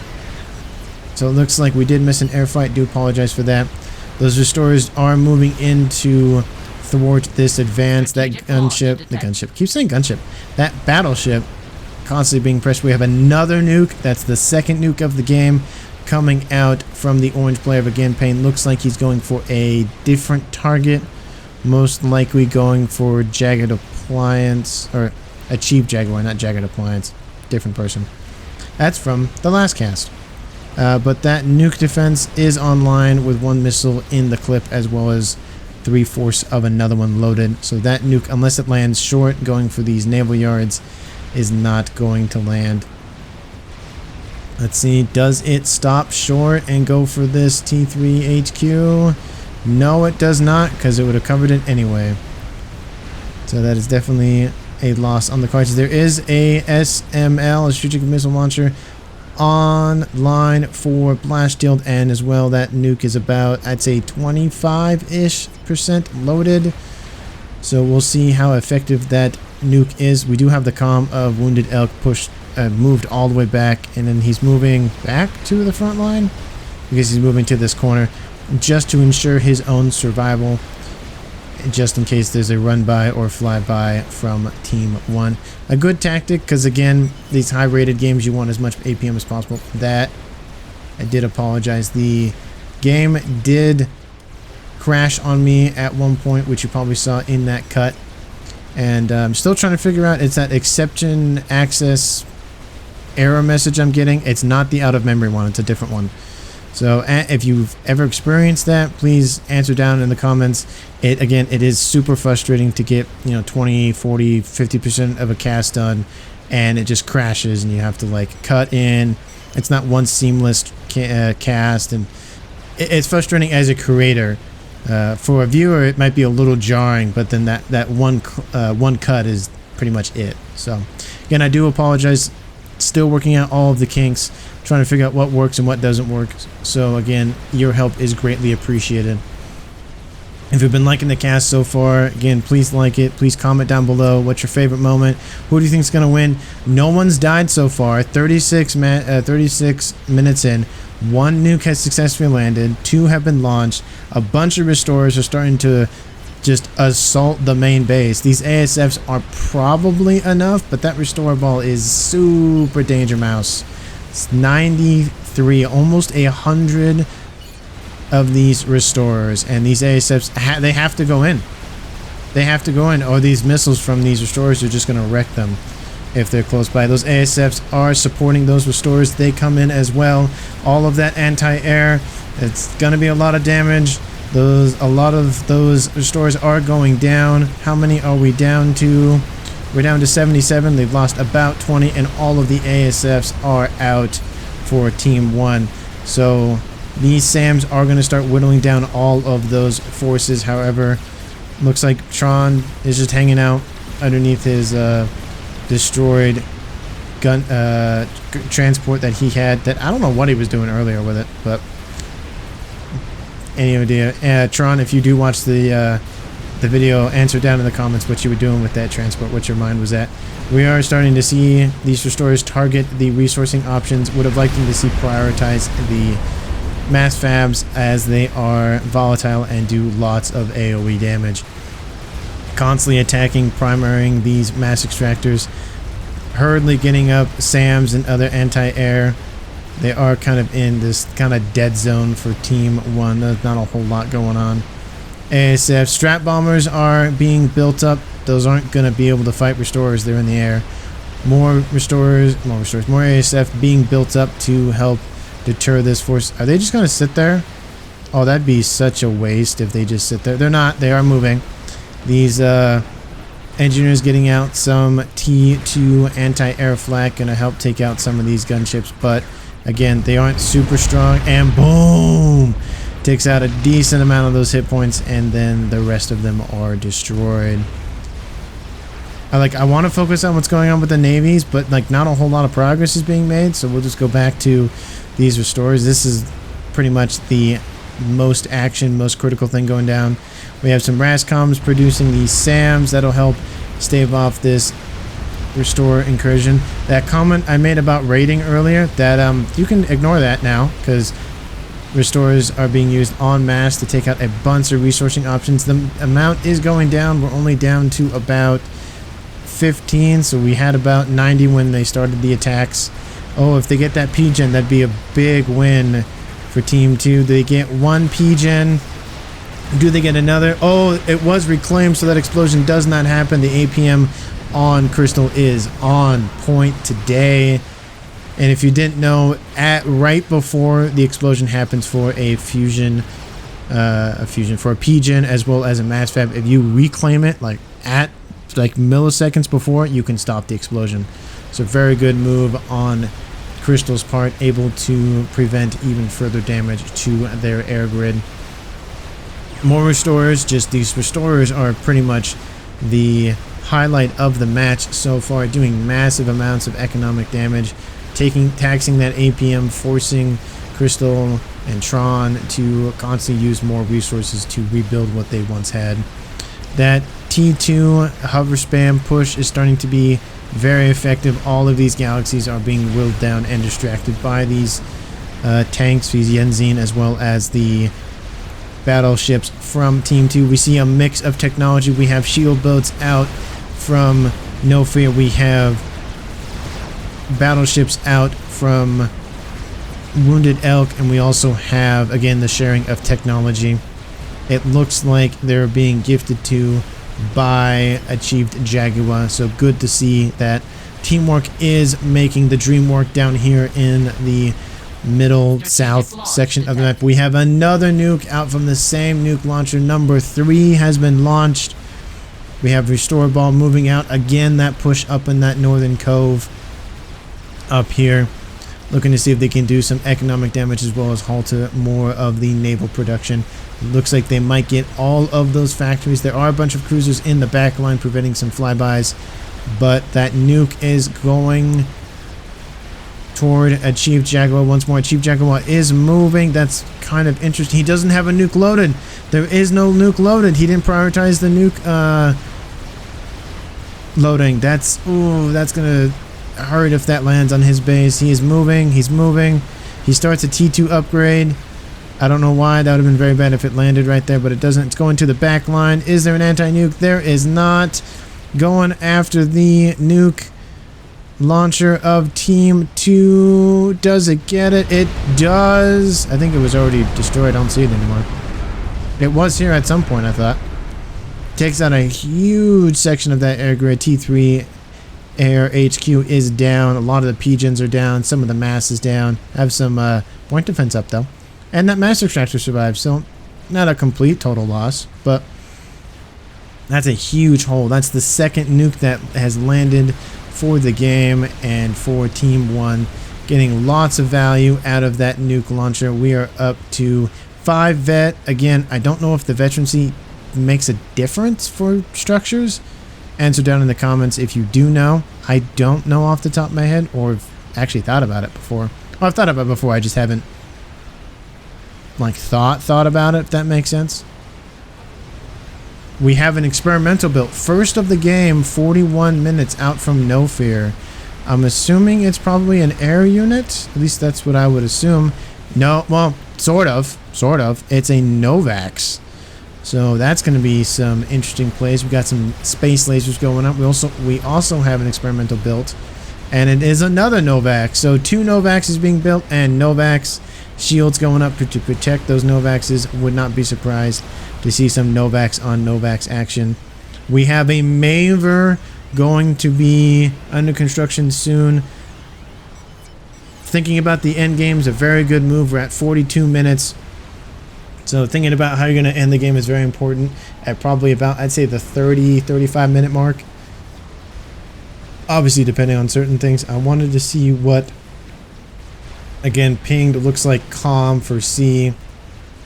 So it looks like we did miss an air fight. Do apologize for that. Those restorers are moving into thwart this advance. That gunship, keep saying gunship. That battleship constantly being pressed. We have another nuke. That's the second nuke of the game coming out from the orange player of a campaign. Looks like he's going for a different target. Most likely going for Jagged Appliance, or Achieve Jaguar, not Jagged Appliance. Different person. That's from the last cast. But that nuke defense is online with one missile in the clip, as well as 3/4 of another one loaded. So that nuke, unless it lands short, going for these naval yards, is not going to land. Let's see, does it stop short and go for this T3 HQ? No, it does not, because it would have covered it anyway. So that is definitely a loss on the cards. There is a SML, a strategic missile launcher, online for blast shield, and as well that nuke is about, I'd say, 25-ish% loaded. So we'll see how effective that nuke is. We do have the comm of Wounded Elk moved all the way back, and then he's moving back to the front line because he's moving to this corner just to ensure his own survival, just in case there's a run by or fly by from Team 1. A good tactic, because again, these high rated games, you want as much APM as possible. That, I did apologize, the game did crash on me at one point, which you probably saw in that cut, and I'm still trying to figure out, it's that exception access error message I'm getting. It's not the out of memory one, it's a different one. So if you've ever experienced that, please answer down in the comments. Again, it is super frustrating to get, 20, 40, 50% of a cast done, and it just crashes and you have to like cut in. It's not one seamless cast, and it's frustrating as a creator. For a viewer, it might be a little jarring, but then that one cut is pretty much it. So again, I do apologize. Still working out all of the kinks, trying to figure out what works and what doesn't work. So again, your help is greatly appreciated. If you've been liking the cast so far, again, please like it. Please comment down below what's your favorite moment. Who do you think is going to win? No one's died so far. 36 minutes in. One nuke has successfully landed. 2 have been launched. A bunch of restorers are starting to just assault the main base. These ASFs are probably enough, but that restore ball is super danger mouse. It's 93, almost 100 of these restorers, and these ASFs, they have to go in. They have to go in, or these missiles from these restorers are just going to wreck them if they're close by. Those ASFs are supporting those restorers. They come in as well. All of that anti-air, it's going to be a lot of damage. A lot of those restorers are going down. How many are we down to? We're down to 77. They've lost about 20, and all of the ASFs are out for Team 1. So these SAMs are going to start whittling down all of those forces. However, looks like Tron is just hanging out underneath his destroyed gun transport that he had. That I don't know what he was doing earlier with it, but any idea. Tron, if you do watch the video, answer down in the comments what you were doing with that transport, what your mind was at. We are starting to see these restorers target the resourcing options. Would have liked them to see prioritize the mass fabs as they are volatile and do lots of AoE damage. Constantly attacking, primarying these mass extractors, hurriedly getting up SAMs and other anti-air. They are kind of in this kind of dead zone for Team 1. There's not a whole lot going on. ASF strat bombers are being built up. Those aren't going to be able to fight restorers. They're in the air. More ASF being built up to help deter this force. Are they just going to sit there? Oh, that'd be such a waste if they just sit there. They're not. They are moving. These engineers getting out some T2 anti-air flak, going to help take out some of these gunships. But again, they aren't super strong. And boom! Takes out a decent amount of those hit points, and then the rest of them are destroyed. I want to focus on what's going on with the navies, but like not a whole lot of progress is being made, so we'll just go back to these restores. This is pretty much the most action, most critical thing going down. We have some RASCOMs producing these SAMs that'll help stave off this restore incursion. That comment I made about raiding earlier, that you can ignore that now, because restorers are being used en masse to take out a bunch of resourcing options. The amount is going down. We're only down to about 15, so we had about 90 when they started the attacks. Oh, if they get that P-Gen, that'd be a big win for Team 2. They get one P-Gen. Do they get another? Oh, it was reclaimed, so that explosion does not happen. The APM on Crystal is on point today. And if you didn't know, right before the explosion happens for a fusion for a P-Gen as well as a mass fab, if you reclaim it at milliseconds before, you can stop the explosion. So very good move on Crystal's part, able to prevent even further damage to their air grid. More restorers. Just these restorers are pretty much the highlight of the match so far, doing massive amounts of economic damage, taxing that APM, forcing Crystal and Tron to constantly use more resources to rebuild what they once had. That T2 hover spam push is starting to be very effective. All of these galaxies are being whittled down and distracted by these tanks, these Yenzin, as well as the battleships from Team 2. We see a mix of technology. We have shield boats out from No Fear. We have battleships out from Wounded Elk, and we also have, again, the sharing of technology. It looks like they're being gifted to by Achieved Jaguar, so good to see that teamwork is making the dream work down here in the middle south section of the map. We have another nuke out from the same nuke launcher. Number 3 has been launched. We have Restore Ball moving out again, that push up in that northern cove up here, looking to see if they can do some economic damage as well as halter more of the naval production. It looks like they might get all of those factories. There are a bunch of cruisers in the back line preventing some flybys, but that nuke is going toward Achieved Jaguar once more. Achieved Jaguar is moving. That's kind of interesting. He doesn't have a nuke loaded. There is no nuke loaded. He didn't prioritize the nuke loading. That's gonna hurt if that lands on his base. He is moving. He's moving. He starts a T2 upgrade. I don't know why. That would have been very bad if it landed right there, but it doesn't. It's going to the back line. Is there an anti-nuke? There is not. Going after the nuke launcher of Team 2. Does it get it? It does. I think it was already destroyed. I don't see it anymore. It was here at some point, I thought. Takes out a huge section of that air grid. T3 Air HQ is down. A lot of the P-Gens are down. Some of the mass is down. Have some point defense up, though. And that mass extractor survived, so not a complete total loss, but that's a huge hole. That's the second nuke that has landed for the game and for Team 1, getting lots of value out of that nuke launcher. We are up to 5 vet. Again, I don't know if the veterancy makes a difference for structures. Answer down in the comments if you do know. I don't know off the top of my head, or have actually thought about it before. Well, I've thought about it before, I just haven't like thought about it, if that makes sense. We have an experimental build. First of the game, 41 minutes out from No Fear. I'm assuming it's probably an air unit. At least that's what I would assume. No, well, sort of. It's a Novax. So that's going to be some interesting plays. We've got some space lasers going up. We also have an experimental built, and it is another Novax. So 2 Novaxes being built, and Novax shields going up to protect those Novaxes. Would not be surprised to see some Novax on Novax action. We have a Maver going to be under construction soon. Thinking about the end game is a very good move. We're at 42 minutes. So thinking about how you're going to end the game is very important at probably about, I'd say, the 35 minute mark. Obviously, depending on certain things. I wanted to see what, again, pinged looks like calm for C,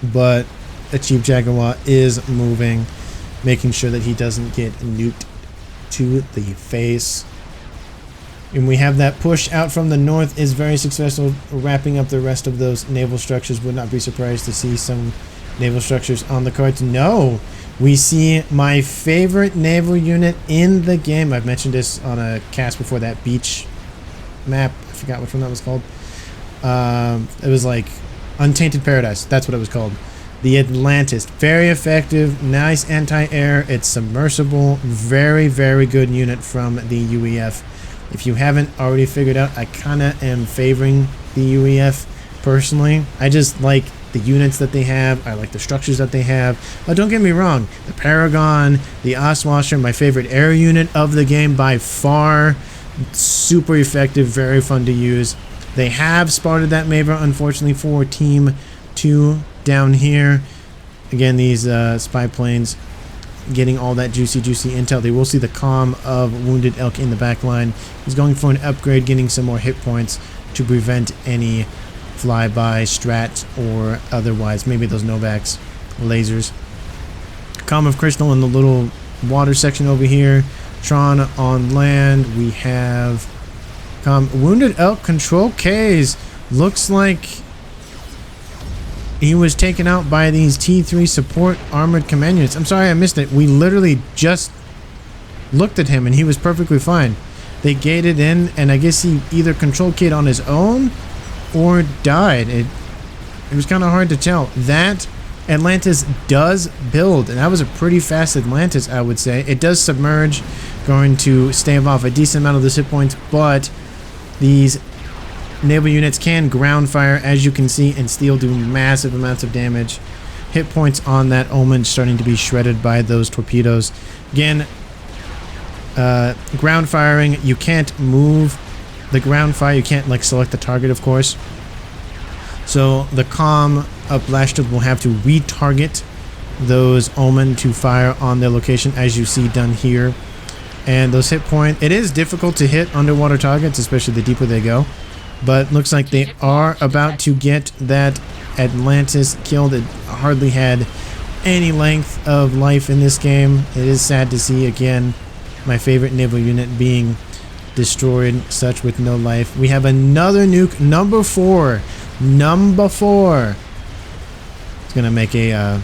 but a Chief Jaguar is moving, making sure that he doesn't get nuked to the face. And we have that push out from the north is very successful, wrapping up the rest of those naval structures. Would not be surprised to see some naval structures on the cards. No, we see my favorite naval unit in the game. I've mentioned this on a cast before, that beach map. I forgot which one that was called. It was like Untainted Paradise. That's what it was called. The Atlantis. Very effective, nice anti-air. It's submersible. Very, very good unit from the UEF. If you haven't already figured out, I kind of am favoring the UEF personally. I just like the units that they have. I like the structures that they have. But don't get me wrong, the Paragon, the Oswasher, my favorite air unit of the game by far. Super effective, very fun to use. They have spotted that Maver, unfortunately, for Team 2 down here. Again, these spy planes getting all that juicy intel. They will see the comm of Wounded Elk in the back line. He's going for an upgrade, getting some more hit points to prevent any flyby strats or otherwise. Maybe those Novax lasers. Comm of Crystal in the little water section over here. Tron on land. We have Wounded Elk control Ks. Looks like he was taken out by these T3 support armored command units. I'm sorry I missed it. We literally just looked at him and he was perfectly fine. They gated in, and I guess he either control keyed on his own or died. It was kind of hard to tell. That Atlantis does build, and that was a pretty fast Atlantis, I would say. It does submerge, going to stave off a decent amount of the hit points, but these naval units can ground fire, as you can see, and still do massive amounts of damage. Hit points on that Omen starting to be shredded by those torpedoes. Again, ground firing, you can't move the ground fire. You can't like select the target, of course. So the comm of Blast Shield will have to retarget those Omen to fire on their location, as you see done here. And those hit point, it is difficult to hit underwater targets, especially the deeper they go. But looks like they are about to get that Atlantis killed. It hardly had any length of life in this game. It is sad to see, again, my favorite naval unit being destroyed, such with no life. We have another nuke, number 4. Number 4. It's going to make a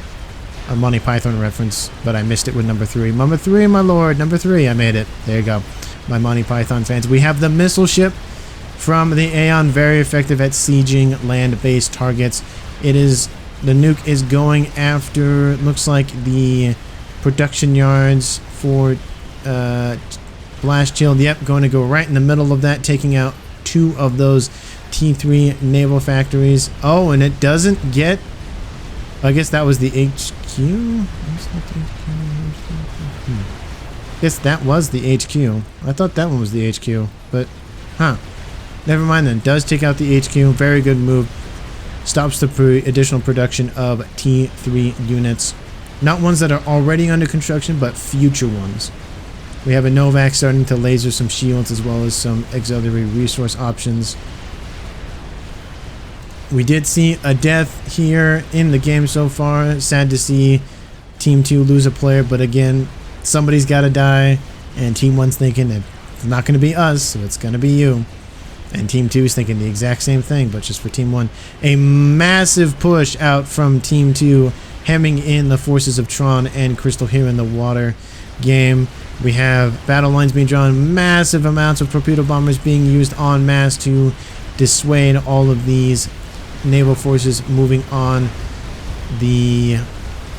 Monty Python reference, but I missed it with number 3. Number 3, my lord. Number 3. I made it. There you go. My Monty Python fans. We have the missile ship from the Aeon, very effective at sieging land-based targets. It is, the nuke is going after, looks like the production yards for Blast Shield. Yep, going to go right in the middle of that, taking out 2 of those T3 naval factories. Oh, and it doesn't get, I guess that was the HQ? Yes, that was the HQ. I thought that one was the HQ, but, huh. Never mind then. Does take out the HQ. Very good move. Stops the additional production of T3 units. Not ones that are already under construction, but future ones. We have a Novax starting to laser some shields as well as some auxiliary resource options. We did see a death here in the game so far. Sad to see Team 2 lose a player, but again, somebody's got to die, and Team 1's thinking it's not going to be us, so it's going to be you. And Team 2 is thinking the exact same thing, but just for Team 1. A massive push out from Team 2, hemming in the forces of Tron and Crystal here in the water game. We have battle lines being drawn, massive amounts of torpedo bombers being used en masse to dissuade all of these naval forces moving on the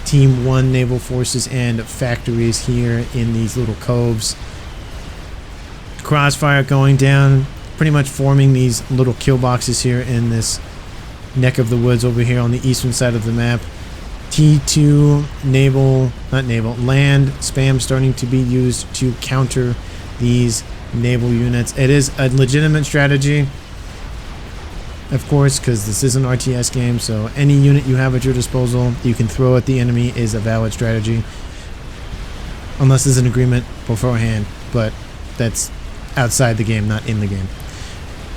Team 1 naval forces and factories here in these little coves. Crossfire going down, pretty much forming these little kill boxes here in this neck of the woods over here on the eastern side of the map. T2 land spam starting to be used to counter these naval units. It is a legitimate strategy, of course, because this is an RTS game, so any unit you have at your disposal you can throw at the enemy is a valid strategy, unless there's an agreement beforehand, but that's outside the game, not in the game.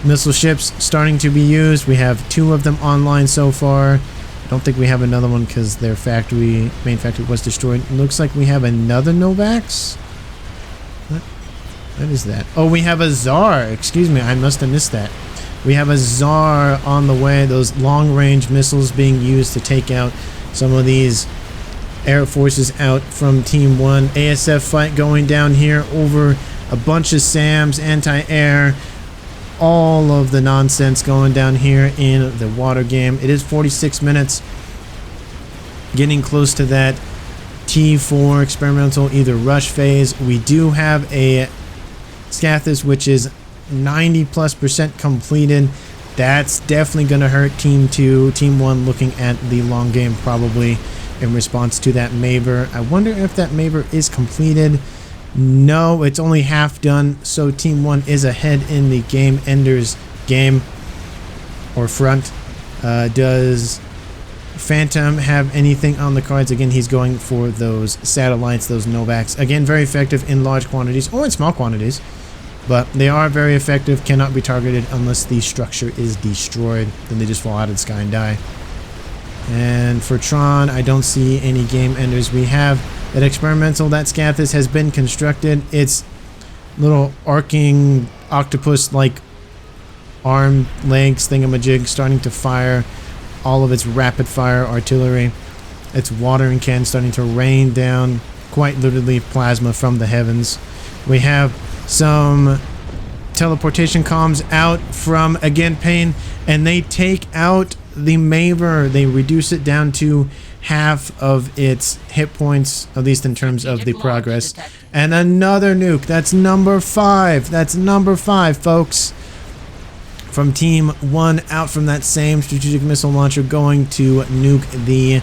Missile ships starting to be used. We have 2 of them online so far. I don't think we have another one because their main factory was destroyed. It looks like we have another Novax. What is that? Oh, we have a Tsar. Excuse me, I must have missed that. We have a Tsar on the way. Those long-range missiles being used to take out some of these air forces out from Team 1. ASF fight going down here over a bunch of SAMs, anti-air, all of the nonsense going down here in the water game. It is 46 minutes, getting close to that T4 experimental either rush phase. We do have a Scathis which is 90+% completed. That's definitely going to hurt Team 2. Team 1 looking at the long game probably in response to that Maver. I wonder if that Maver is completed. No, it's only half done, so Team 1 is ahead in the game enders game or front. Does Phantom have anything on the cards? Again, he's going for those satellites, those Novax. Again, very effective in large quantities or in small quantities, but they are very effective, cannot be targeted unless the structure is destroyed. Then they just fall out of the sky and die. And for Tron, I don't see any game enders. We have that experimental, that Scathis has been constructed. It's little arcing octopus-like arm legs thingamajig starting to fire all of its rapid fire artillery. Its watering can starting to rain down quite literally plasma from the heavens. We have some teleportation comms out from, again, Pain, and they take out the Maver. They reduce it down to half of its hit points, at least in terms of the progress. And another nuke. That's number 5. That's number 5, folks. From Team 1 out from that same strategic missile launcher, going to nuke the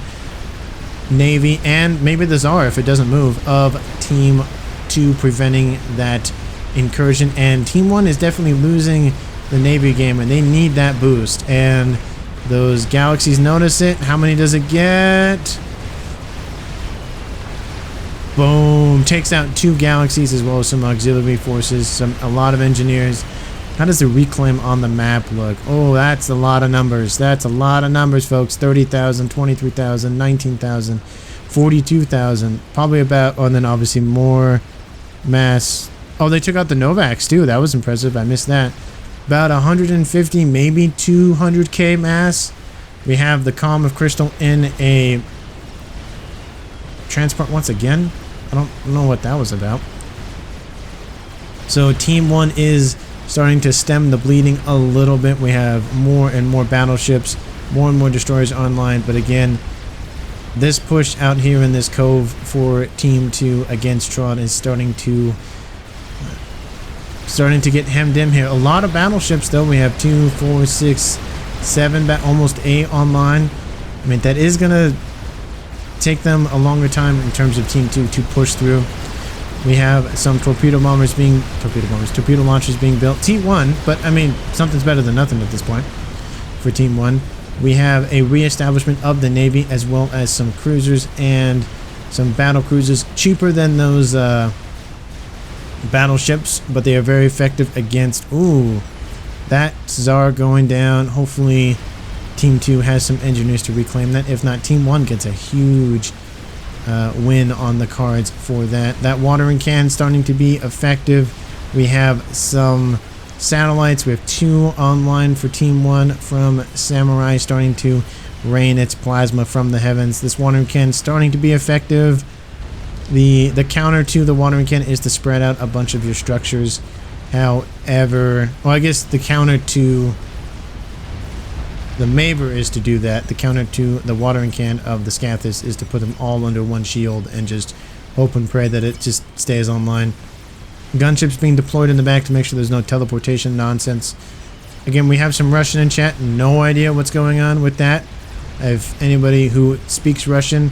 Navy and maybe the Tsar if it doesn't move of Team 2, preventing that incursion. And Team 1 is definitely losing the Navy game, and they need that boost. And those galaxies notice it. How many does it get? Boom. Takes out 2 galaxies as well as some auxiliary forces, a lot of engineers. How does the reclaim on the map look? Oh, that's a lot of numbers. That's a lot of numbers, folks. 30,000, 23,000, 19,000, 42,000. Probably about, oh, and then obviously more mass. Oh, they took out the Novax too. That was impressive. I missed that. About 150, maybe 200k mass. We have the Calm of Crystal in a transport once again. I don't know what that was about. So Team 1 is starting to stem the bleeding a little bit. We have more and more battleships, more and more destroyers online. But again, this push out here in this cove for Team 2 against Tron is starting to get hemmed in here. A lot of battleships though. We have 2, 4, 6, 7, almost 8 online. I mean, that is gonna take them a longer time in terms of Team 2 to push through. We have some torpedo launchers being built. T1, but I mean, something's better than nothing at this point for Team 1. We have a re-establishment of the Navy as well as some cruisers and some battle cruisers, cheaper than those battleships, but they are very effective against, ooh, that Tsar going down. Hopefully Team 2 has some engineers to reclaim that. If not, Team 1 gets a huge win on the cards for that. That watering can starting to be effective. We have some satellites. We have 2 online for Team 1 from Samurai, starting to rain its plasma from the heavens. This watering can starting to be effective. The counter to the watering can is to spread out a bunch of your structures. However, well, I guess the counter to the Maver is to do that. The counter to the watering can of the Scathis is to put them all under one shield and just hope and pray that it just stays online. Gunships being deployed in the back to make sure there's no teleportation nonsense. Again, we have some Russian in chat. No idea what's going on with that. If anybody who speaks Russian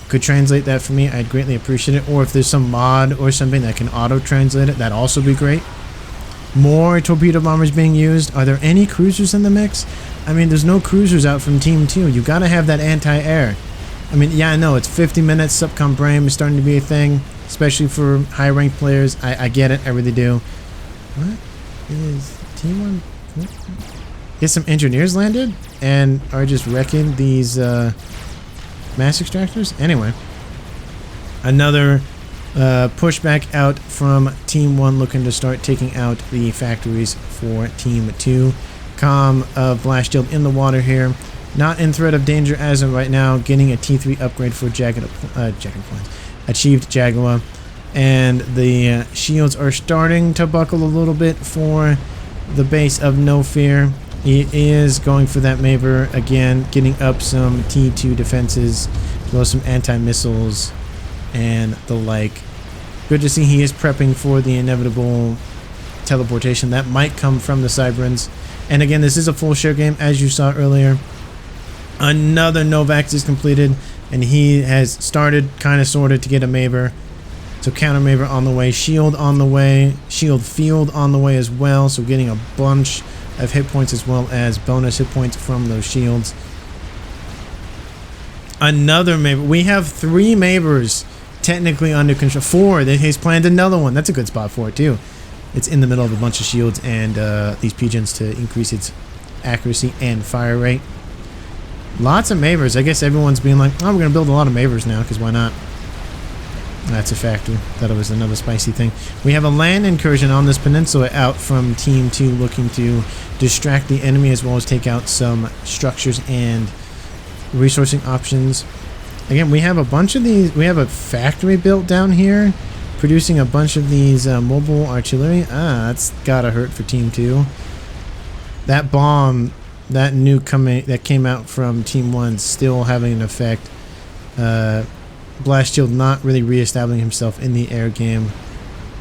could translate that for me, I'd greatly appreciate it. Or if there's some mod or something that can auto-translate it, that'd also be great. More torpedo bombers being used. Are there any cruisers in the mix? I mean, there's no cruisers out from Team 2. You gotta have that anti-air. I mean, yeah, I know, it's 50 minutes. SupCom Brain is starting to be a thing, especially for high-ranked players. I get it, I really do. What is Team 1? Get some engineers landed and are just wrecking these mass extractors? Anyway. Another pushback out from Team 1 looking to start taking out the factories for Team 2. Blast shield in the water here. Not in threat of danger as of right now. Getting a T3 upgrade for Achieved Jaguar. And the shields are starting to buckle a little bit for the base of No Fear. He is going for that Maver again, getting up some T2 defenses, as well as some anti-missiles and the like. Good to see he is prepping for the inevitable teleportation that might come from the Cyberans. And again, this is a full share game, as you saw earlier. Another Novax is completed, and he has started, kind of sorted, to get a Maver. So counter Maver on the way, shield on the way, shield field on the way as well. So getting a bunch of hit points as well as bonus hit points from those shields. Another Maver. We have 3 Mavers technically under control. 4. He's planned another one. That's a good spot for it too. It's in the middle of a bunch of shields and these pigeons to increase its accuracy and fire rate. Lots of Mavers. I guess everyone's being like, oh, we're going to build a lot of Mavers now, because why not? That's a factor. Thought it was another spicy thing. We have a land incursion on this peninsula out from Team 2 looking to distract the enemy as well as take out some structures and resourcing options. Again, we have a bunch of these. We have a factory built down here producing a bunch of these mobile artillery. That's gotta hurt for Team 2. That bomb, that nuke that came out from Team 1 still having an effect. Blast shield not really reestablishing himself in the air game,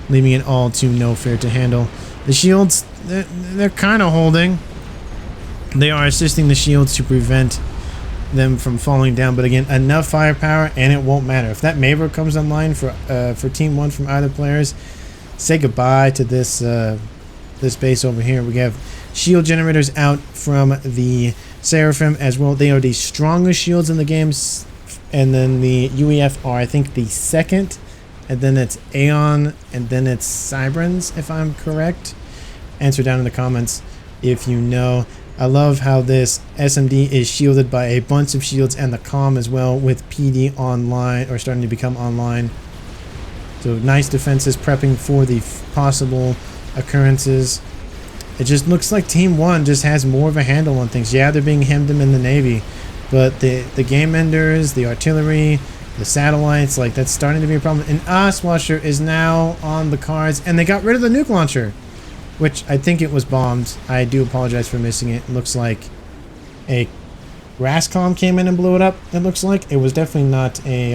leaving it all to No Fear to handle. The shields, they're kind of holding. They are assisting the shields to prevent them from falling down, but again, enough firepower and it won't matter. If that Maver comes online for Team 1 from either players, say goodbye to this this base over here. We have shield generators out from the Seraphim as well. They are the strongest shields in the games. And then the UEF are, I think, the second. And then it's Aeon. And then it's Cyberans, if I'm correct. Answer down in the comments if you know. I love how this SMD is shielded by a bunch of shields and the comm as well, with PD online, or starting to become online. So nice defenses prepping for the possible occurrences. It just looks like Team 1 just has more of a handle on things. Yeah, they're being hemmed in the Navy. But the game enders, the artillery, the satellites, like, that's starting to be a problem. And Oswasher is now on the cards, and they got rid of the nuke launcher, which I think it was bombed. I do apologize for missing it. It looks like a Rascom came in and blew it up. It looks like it was definitely not a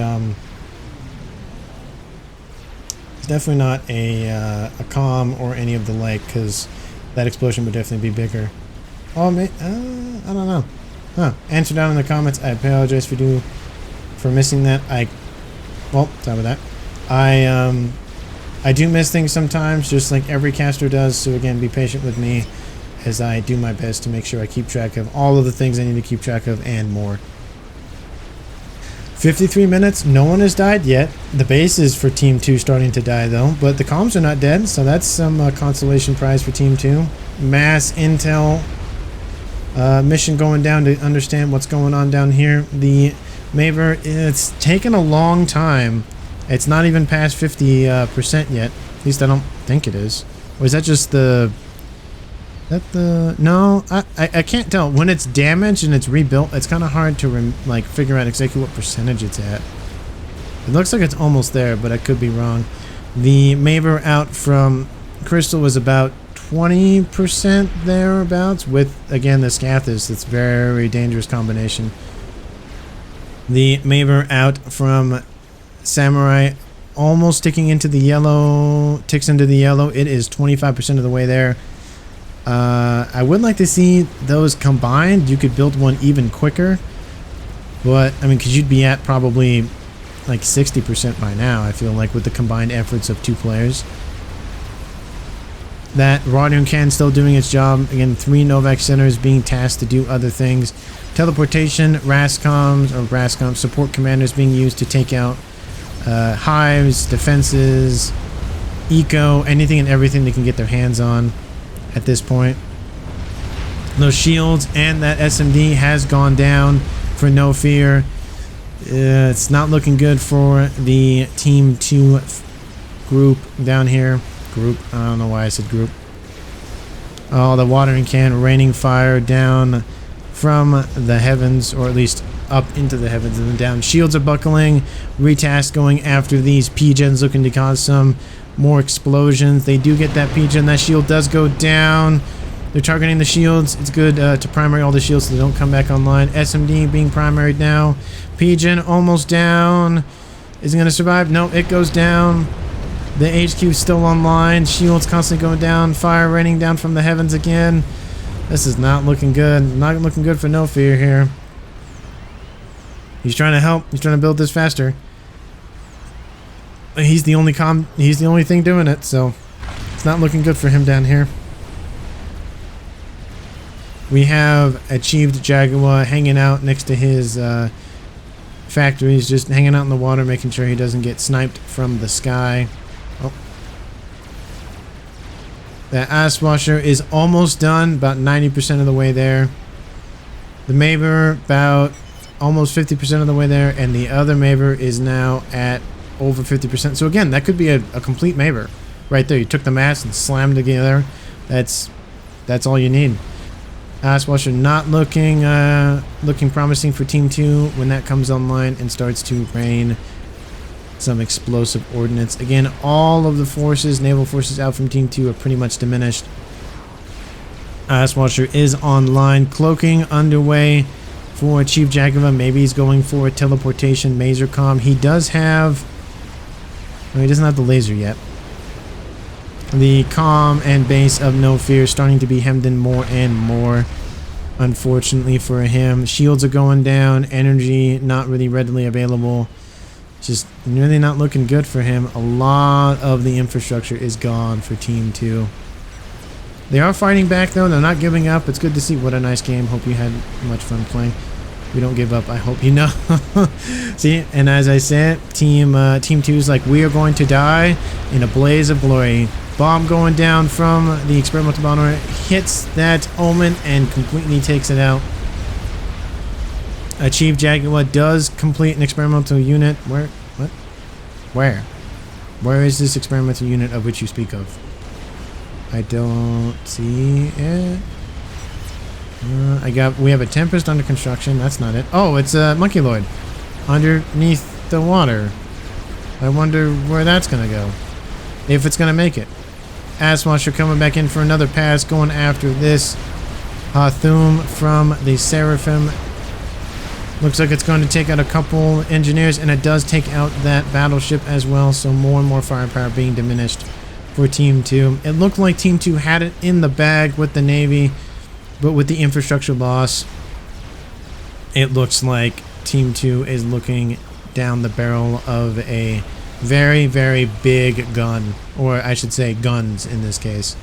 a comm or any of the like, because that explosion would definitely be bigger. Oh, I don't know. Huh. Answer down in the comments. I apologize for missing that. Well, sorry about that. I do miss things sometimes, just like every caster does. So again, be patient with me as I do my best to make sure I keep track of all of the things I need to keep track of and more. 53 minutes. No one has died yet. The base is for Team 2 starting to die though, but the comms are not dead, so that's some consolation prize for Team 2. Mass intel. Mission going down to understand what's going on down here. The Maver, it's taken a long time. It's not even past 50% yet. At least I don't think it is. Or is that just the... No, I can't tell. When it's damaged and it's rebuilt, it's kind of hard to like figure out exactly what percentage it's at. It looks like it's almost there, but I could be wrong. The Maver out from Crystal was about 20% thereabouts with, again, the Scathis. It's very dangerous combination. The Maver out from Samurai almost ticking into the yellow, ticks into the yellow. It is 25% of the way there. I would like to see those combined. You could build one even quicker, but I mean, because you'd be at probably like 60% by now, I feel like, with the combined efforts of two players. That Rodion can still doing its job. Again, 3 Novak centers being tasked to do other things. Teleportation, RASCOM support commanders being used to take out hives, defenses, eco, anything and everything they can get their hands on at this point. Those shields and that SMD has gone down for no fear. It's not looking good for the Team 2 group down here. Group, I don't know why I said group. Oh, the watering can raining fire down from the heavens, or at least up into the heavens and then down. Shields are buckling. Retask going after these P-gens, looking to cause some more explosions. They do get that P-gen. That shield does go down. They're targeting the shields. It's good to primary all the shields so they don't come back online. SMD being primaried now. P-gen almost down. Is it going to survive? No, it goes down. The HQ is still online. Shields constantly going down. Fire raining down from the heavens again. This is not looking good. Not looking good for No Fear here. He's trying to help. He's trying to build this faster. He's the only thing doing it, so it's not looking good for him down here. We have achieved Jaguar hanging out next to his factories, just hanging out in the water, making sure he doesn't get sniped from the sky. Oh. That Ice Washer is almost done, about 90% of the way there. The Maver about almost 50% of the way there, and the other Maver is now at over 50%. So again, that could be a complete Maver right there. You took the mass and slammed together. That's all you need. Ice Washer not looking promising for Team 2 when that comes online and starts to rain some explosive ordnance. Again, all of the forces, naval forces out from Team 2 are pretty much diminished. Ice Washer is online. Cloaking underway for Chief Jaguar. Maybe he's going for a teleportation maser comm. He does have... No, he doesn't have the laser yet. The comm and base of No Fear starting to be hemmed in more and more, unfortunately for him. Shields are going down. Energy not really readily available. Just really not looking good for him. A lot of the infrastructure is gone for Team 2. They are fighting back though. They're not giving up. It's good to see. What a nice game. Hope you had much fun playing. We don't give up. I hope you know. See, and as I said, Team 2 is like, we are going to die in a blaze of glory. Bomb going down from the experimental bomber hits that Omen and completely takes it out. Chief Jaguar does complete an experimental unit. Where? What? Where? Where is this experimental unit of which you speak of? I don't see it. We have a Tempest under construction. That's not it. Oh, it's a Monkey Lord underneath the water. I wonder where that's gonna go. If it's gonna make it. Ice Washer coming back in for another pass, going after this Hathum from the Seraphim. Looks like it's going to take out a couple engineers, and it does take out that battleship as well, so more and more firepower being diminished for Team 2. It looked like Team 2 had it in the bag with the Navy, but with the infrastructure loss, it looks like Team 2 is looking down the barrel of a very, very big gun, or I should say guns in this case.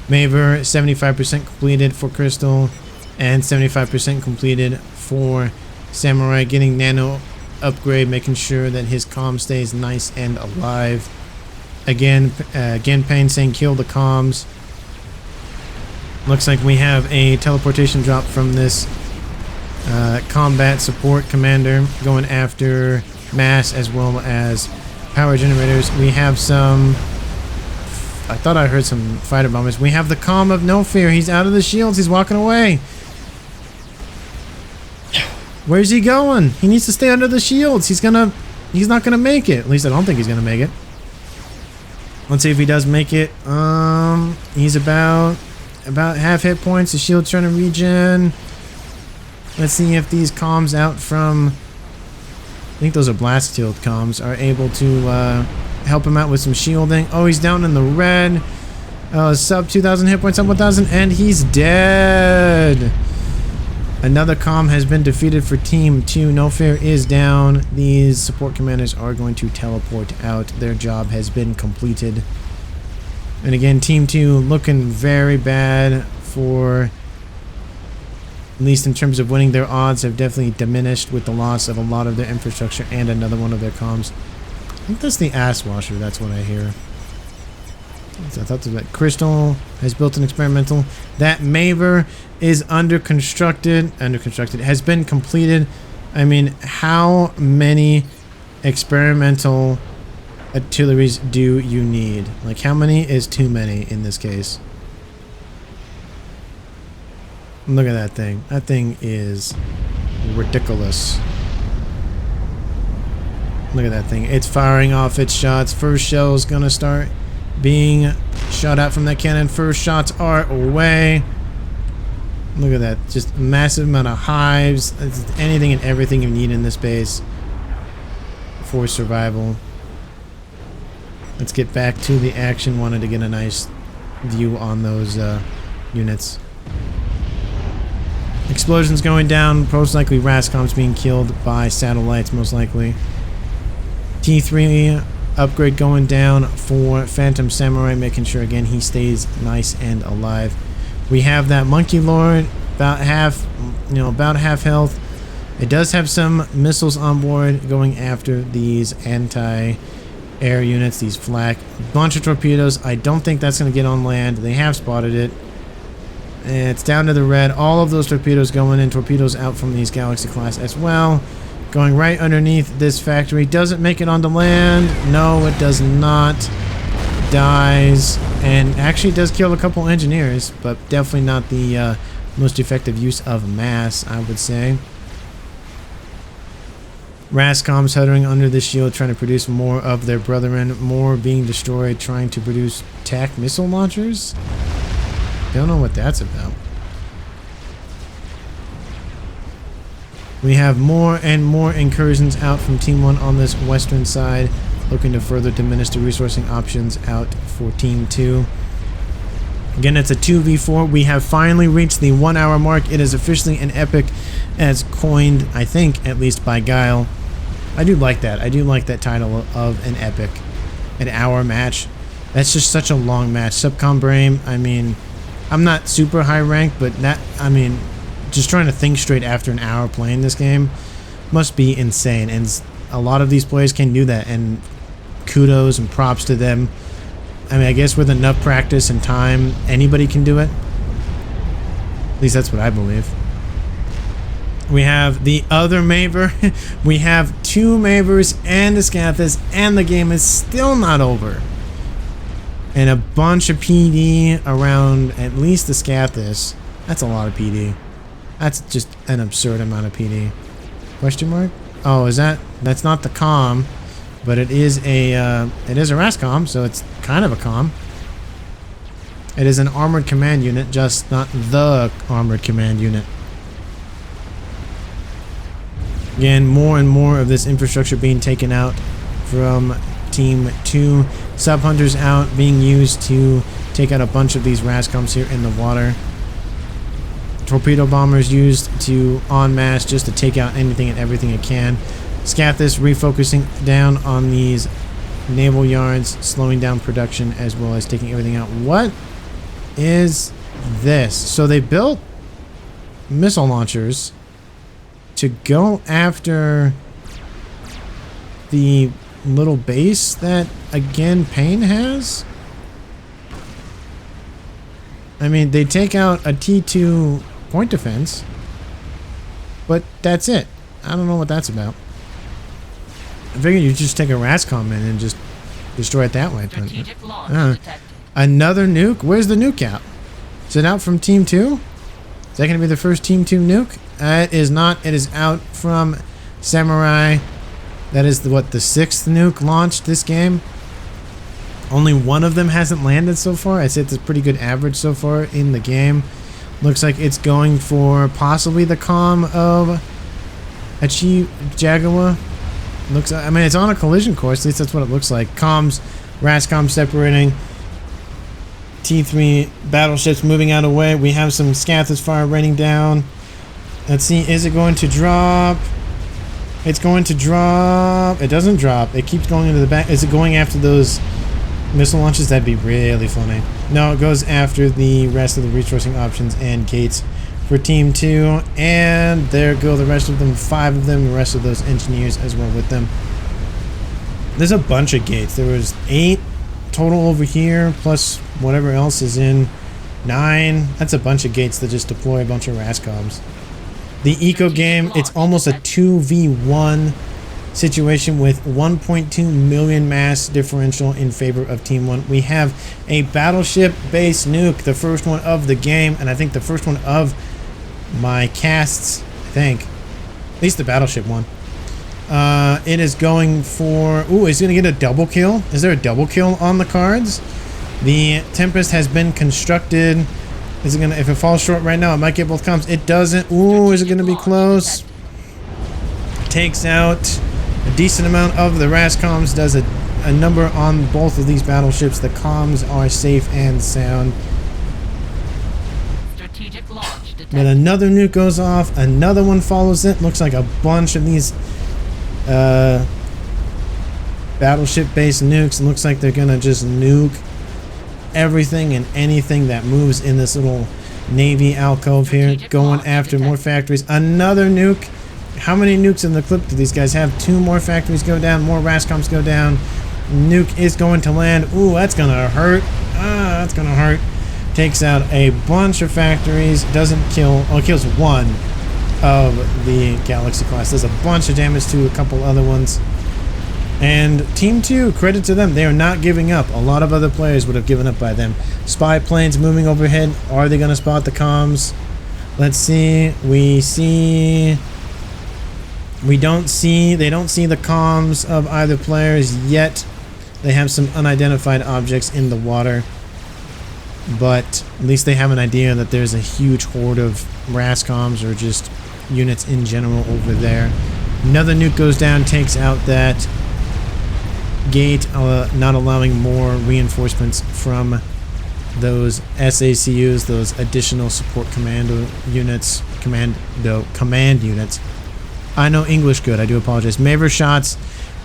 Maver, 75% completed for Crystal, and 75% completed for Samurai, getting nano upgrade, making sure that his comm stays nice and alive. Again, Genpain saying kill the comms. Looks like we have a teleportation drop from this combat support commander going after mass as well as power generators. We have some I thought I heard some fighter bombers. We have the calm of no fear. He's out of the shields. He's walking away. Where's he going? He needs to stay under the shields. He's not gonna make it. At least I don't think he's gonna make it. Let's see if he does make it. He's about half hit points. The shield's trying to regen. Let's see if these comms out from, I think those are blast shield comms, are able to help him out with some shielding. Oh, he's down in the red. Sub 2,000 hit points, sub 1,000, and he's dead. Another comm has been defeated for Team 2. No Fear is down. These support commanders are going to teleport out. Their job has been completed. And again, Team 2 looking very bad for, at least in terms of winning. Their odds have definitely diminished with the loss of a lot of their infrastructure and another one of their comms. I think that's the ass washer. That's what I hear. So I thought that Crystal has built an experimental. That Maver is under constructed, has been completed. I mean, how many experimental artilleries do you need? Like, how many is too many in this case? Look at that thing. That thing is ridiculous. Look at that thing. It's firing off its shots. First shell's gonna start being shot out from that cannon. First shots are away. Look at that. Just massive amount of hives. It's anything and everything you need in this base for survival. Let's get back to the action. Wanted to get a nice view on those units. Explosions going down. Most likely Rascom's being killed by satellites, most likely. T3 upgrade going down for Phantom Samurai, making sure again he stays nice and alive. We have that Monkey Lord, about half health. It does have some missiles on board going after these anti-air units, these flak. Bunch of torpedoes. I don't think that's going to get on land. They have spotted it. It's down to the red. All of those torpedoes going in. Torpedoes out from these Galaxy class as well. Going right underneath this factory. Doesn't make it onto land. No, it does not. Dies. And actually does kill a couple engineers, but definitely not the most effective use of mass, I would say. Rascom's hovering under the shield, trying to produce more of their brethren. More being destroyed, trying to produce TAC missile launchers. Don't know what that's about. We have more and more incursions out from Team 1 on this western side, looking to further diminish the resourcing options out for Team 2. Again, it's a 2v4. We have finally reached the 1 hour mark. It is officially an epic, as coined, I think, at least by Guile. I do like that. I do like that title of an epic. An hour match. That's just such a long match. SupCom Brain, I mean, I'm not super high ranked, but that, I mean, just trying to think straight after an hour playing this game must be insane. And a lot of these players can do that, and kudos and props to them. I mean, I guess with enough practice and time, anybody can do it. At least that's what I believe. We have the other Maver. We have 2 Mavers and a Scathis, and the game is still not over. And a bunch of PD around at least the Scathis. That's a lot of PD. That's just an absurd amount of PD. Question mark? Oh, is that's not the comm, but it is a RASCOM, so it's kind of a comm. It is an armored command unit, just not the armored command unit. Again, more and more of this infrastructure being taken out from Team 2. Sub-hunters out, being used to take out a bunch of these RASCOMs here in the water. Torpedo bombers used to en masse just to take out anything and everything it can. Scathis refocusing down on these naval yards, slowing down production as well as taking everything out. What is this? So they built missile launchers to go after the little base that, again, Payne has? I mean, they take out a T2 point defense, but that's it. I don't know what that's about. I figured you just take a RASCOM in and just destroy it that way. But, Another nuke? Where's the nuke out? Is it out from Team 2? Is that going to be the first Team 2 nuke? It is not. It is out from Samurai. That is, the 6th nuke launched this game. Only one of them hasn't landed so far. I'd say it's a pretty good average so far in the game. Looks like it's going for possibly the comm of Jagawa. Looks, I mean, it's on a collision course. At least that's what it looks like. Comms, RASCOM separating. T3 battleships moving out of the way. We have some Scathers fire raining down. Let's see. Is it going to drop? It's going to drop. It doesn't drop. It keeps going into the back. Is it going after those missile launches? That'd be really funny. No, it goes after the rest of the resourcing options and gates for Team 2. And there go the rest of them. 5 of them. The rest of those engineers as well with them. There's a bunch of gates. There was 8 total over here, plus whatever else is in 9. That's a bunch of gates that just deploy a bunch of RASCOMs. The eco game, it's almost a 2v1 situation with 1.2 million mass differential in favor of Team 1. We have a battleship-based nuke, the first one of the game, and I think the first one of my casts, I think. At least the battleship one. It is going for... Ooh, is it going to get a double kill? Is there a double kill on the cards? The Tempest has been constructed. Is it going to... If it falls short right now, it might get both comms. It doesn't. Ooh, is it going to be close? Takes out a decent amount of the RASCOMs. Does a number on both of these battleships. The comms are safe and sound. Strategic launch detected. Then another nuke goes off. Another one follows it. Looks like a bunch of these... battleship-based nukes. It looks like they're gonna just nuke everything and anything that moves in this little navy alcove here. Going after more factories. Another nuke. How many nukes in the clip do these guys have? 2 more factories go down. More RASCOMs go down. Nuke is going to land. Ooh, that's gonna hurt. That's gonna hurt. Takes out a bunch of factories. Doesn't kill. Oh, it kills 1 of the Galaxy class. Does a bunch of damage to a couple other ones. And Team 2, credit to them, they are not giving up. A lot of other players would have given up by them. Spy planes moving overhead. Are they going to spot the comms? Let's see. They don't see the comms of either players yet. They have some unidentified objects in the water. But at least they have an idea that there's a huge horde of RASCOMs or just units in general over there. Another nuke goes down, takes out that gate, not allowing more reinforcements from those SACUs, those additional support command units. I know English good, I do apologize. Maver shots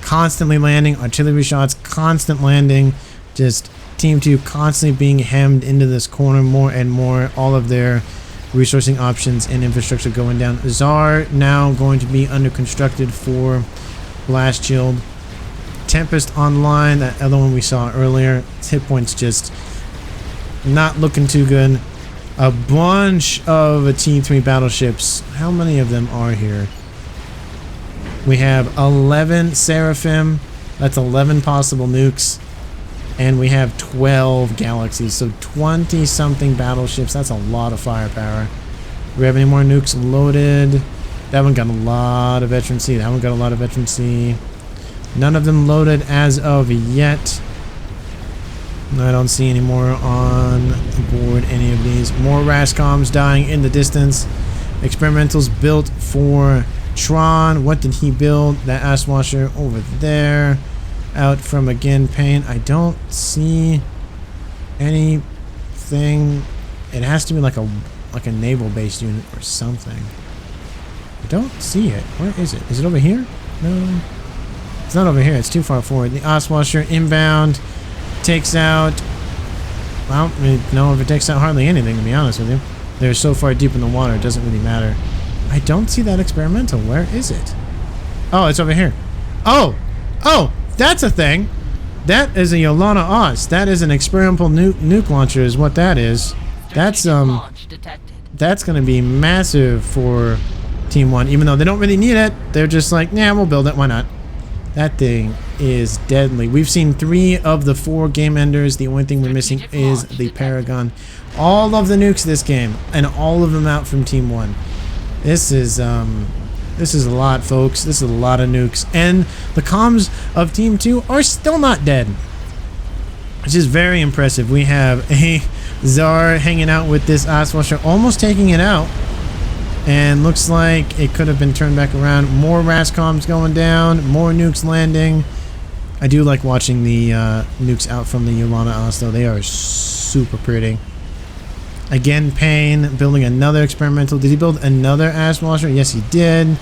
constantly landing, artillery shots constant landing, just Team 2 constantly being hemmed into this corner more and more. All of their resourcing options and infrastructure going down. Tsar now going to be under constructed for blast shield. Tempest online, that other one we saw earlier. Its hit points just not looking too good. A bunch of Team 3 battleships. How many of them are here? We have 11 Seraphim. That's 11 possible nukes. And we have 12 galaxies, so 20-something battleships. That's a lot of firepower. Do we have any more nukes loaded? That one got a lot of veterancy. That one got a lot of veterancy. None of them loaded as of yet. I don't see any more on board any of these. More RASCOMs dying in the distance. Experimentals built for Tron. What did he build? That ass washer over there. Out from again pain. I don't see anything. It has to be like a naval based unit or something. I don't see it. Where is it? Is it over here? No, it's not over here. It's too far forward. The Oswasher inbound takes out. Well, no, if it takes out hardly anything, to be honest with you. They're so far deep in the water, it doesn't really matter. I don't see that experimental. Where is it? Oh, it's over here. Oh, that's a thing. That is a Yolona Oss. That is an experimental nuke launcher, is what that is. That's going to be massive for Team 1, even though they don't really need it. They're just like, nah, we'll build it. Why not? That thing is deadly. We've seen 3 of the 4 game enders. The only thing we're missing is the Paragon. All of the nukes this game, and all of them out from Team 1. This is a lot, folks. This is a lot of nukes. And the comms of Team 2 are still not dead, which is very impressive. We have a Tsar hanging out with this Ice Washer, almost taking it out. And looks like it could have been turned back around. More Rascoms going down. More nukes landing. I do like watching the nukes out from the Yolona Oss, though. They are super pretty. Again, Payne building another experimental. Did he build another Ice Washer? Yes, he did.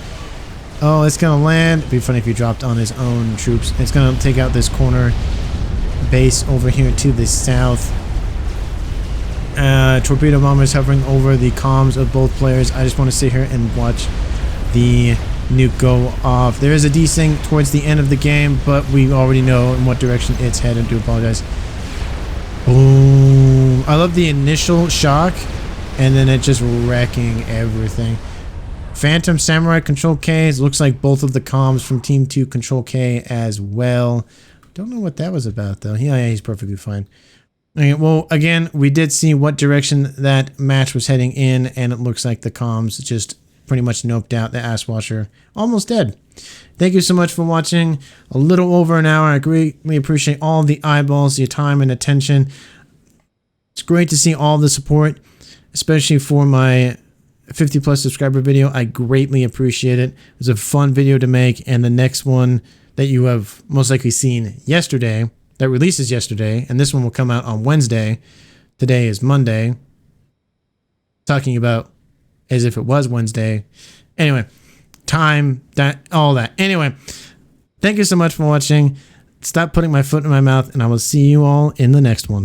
Oh, it's going to land. It'd be funny if he dropped on his own troops. It's going to take out this corner base over here to the south. Torpedo bombers hovering over the comms of both players. I just want to sit here and watch the nuke go off. There is a desync towards the end of the game, but we already know in what direction it's headed. I do apologize. Boom. I love the initial shock, and then it just wrecking everything. Phantom Samurai Control K. Looks like both of the comms from Team 2 Control K as well. Don't know what that was about, though. Yeah, he's perfectly fine. Okay, well, again, we did see what direction that match was heading in, and it looks like the comms just pretty much noped out the Ice Washer. Almost dead. Thank you so much for watching. A little over an hour. I greatly appreciate all the eyeballs, your time and attention. It's great to see all the support, especially for my 50+ subscriber video. I greatly appreciate it. It was a fun video to make, and the next one that you have most likely seen yesterday, that releases yesterday, and this one will come out on Wednesday. Today is Monday. Talking about as if it was Wednesday. Anyway, time, that, all that. Anyway, thank you so much for watching. Stop putting my foot in my mouth, and I will see you all in the next one.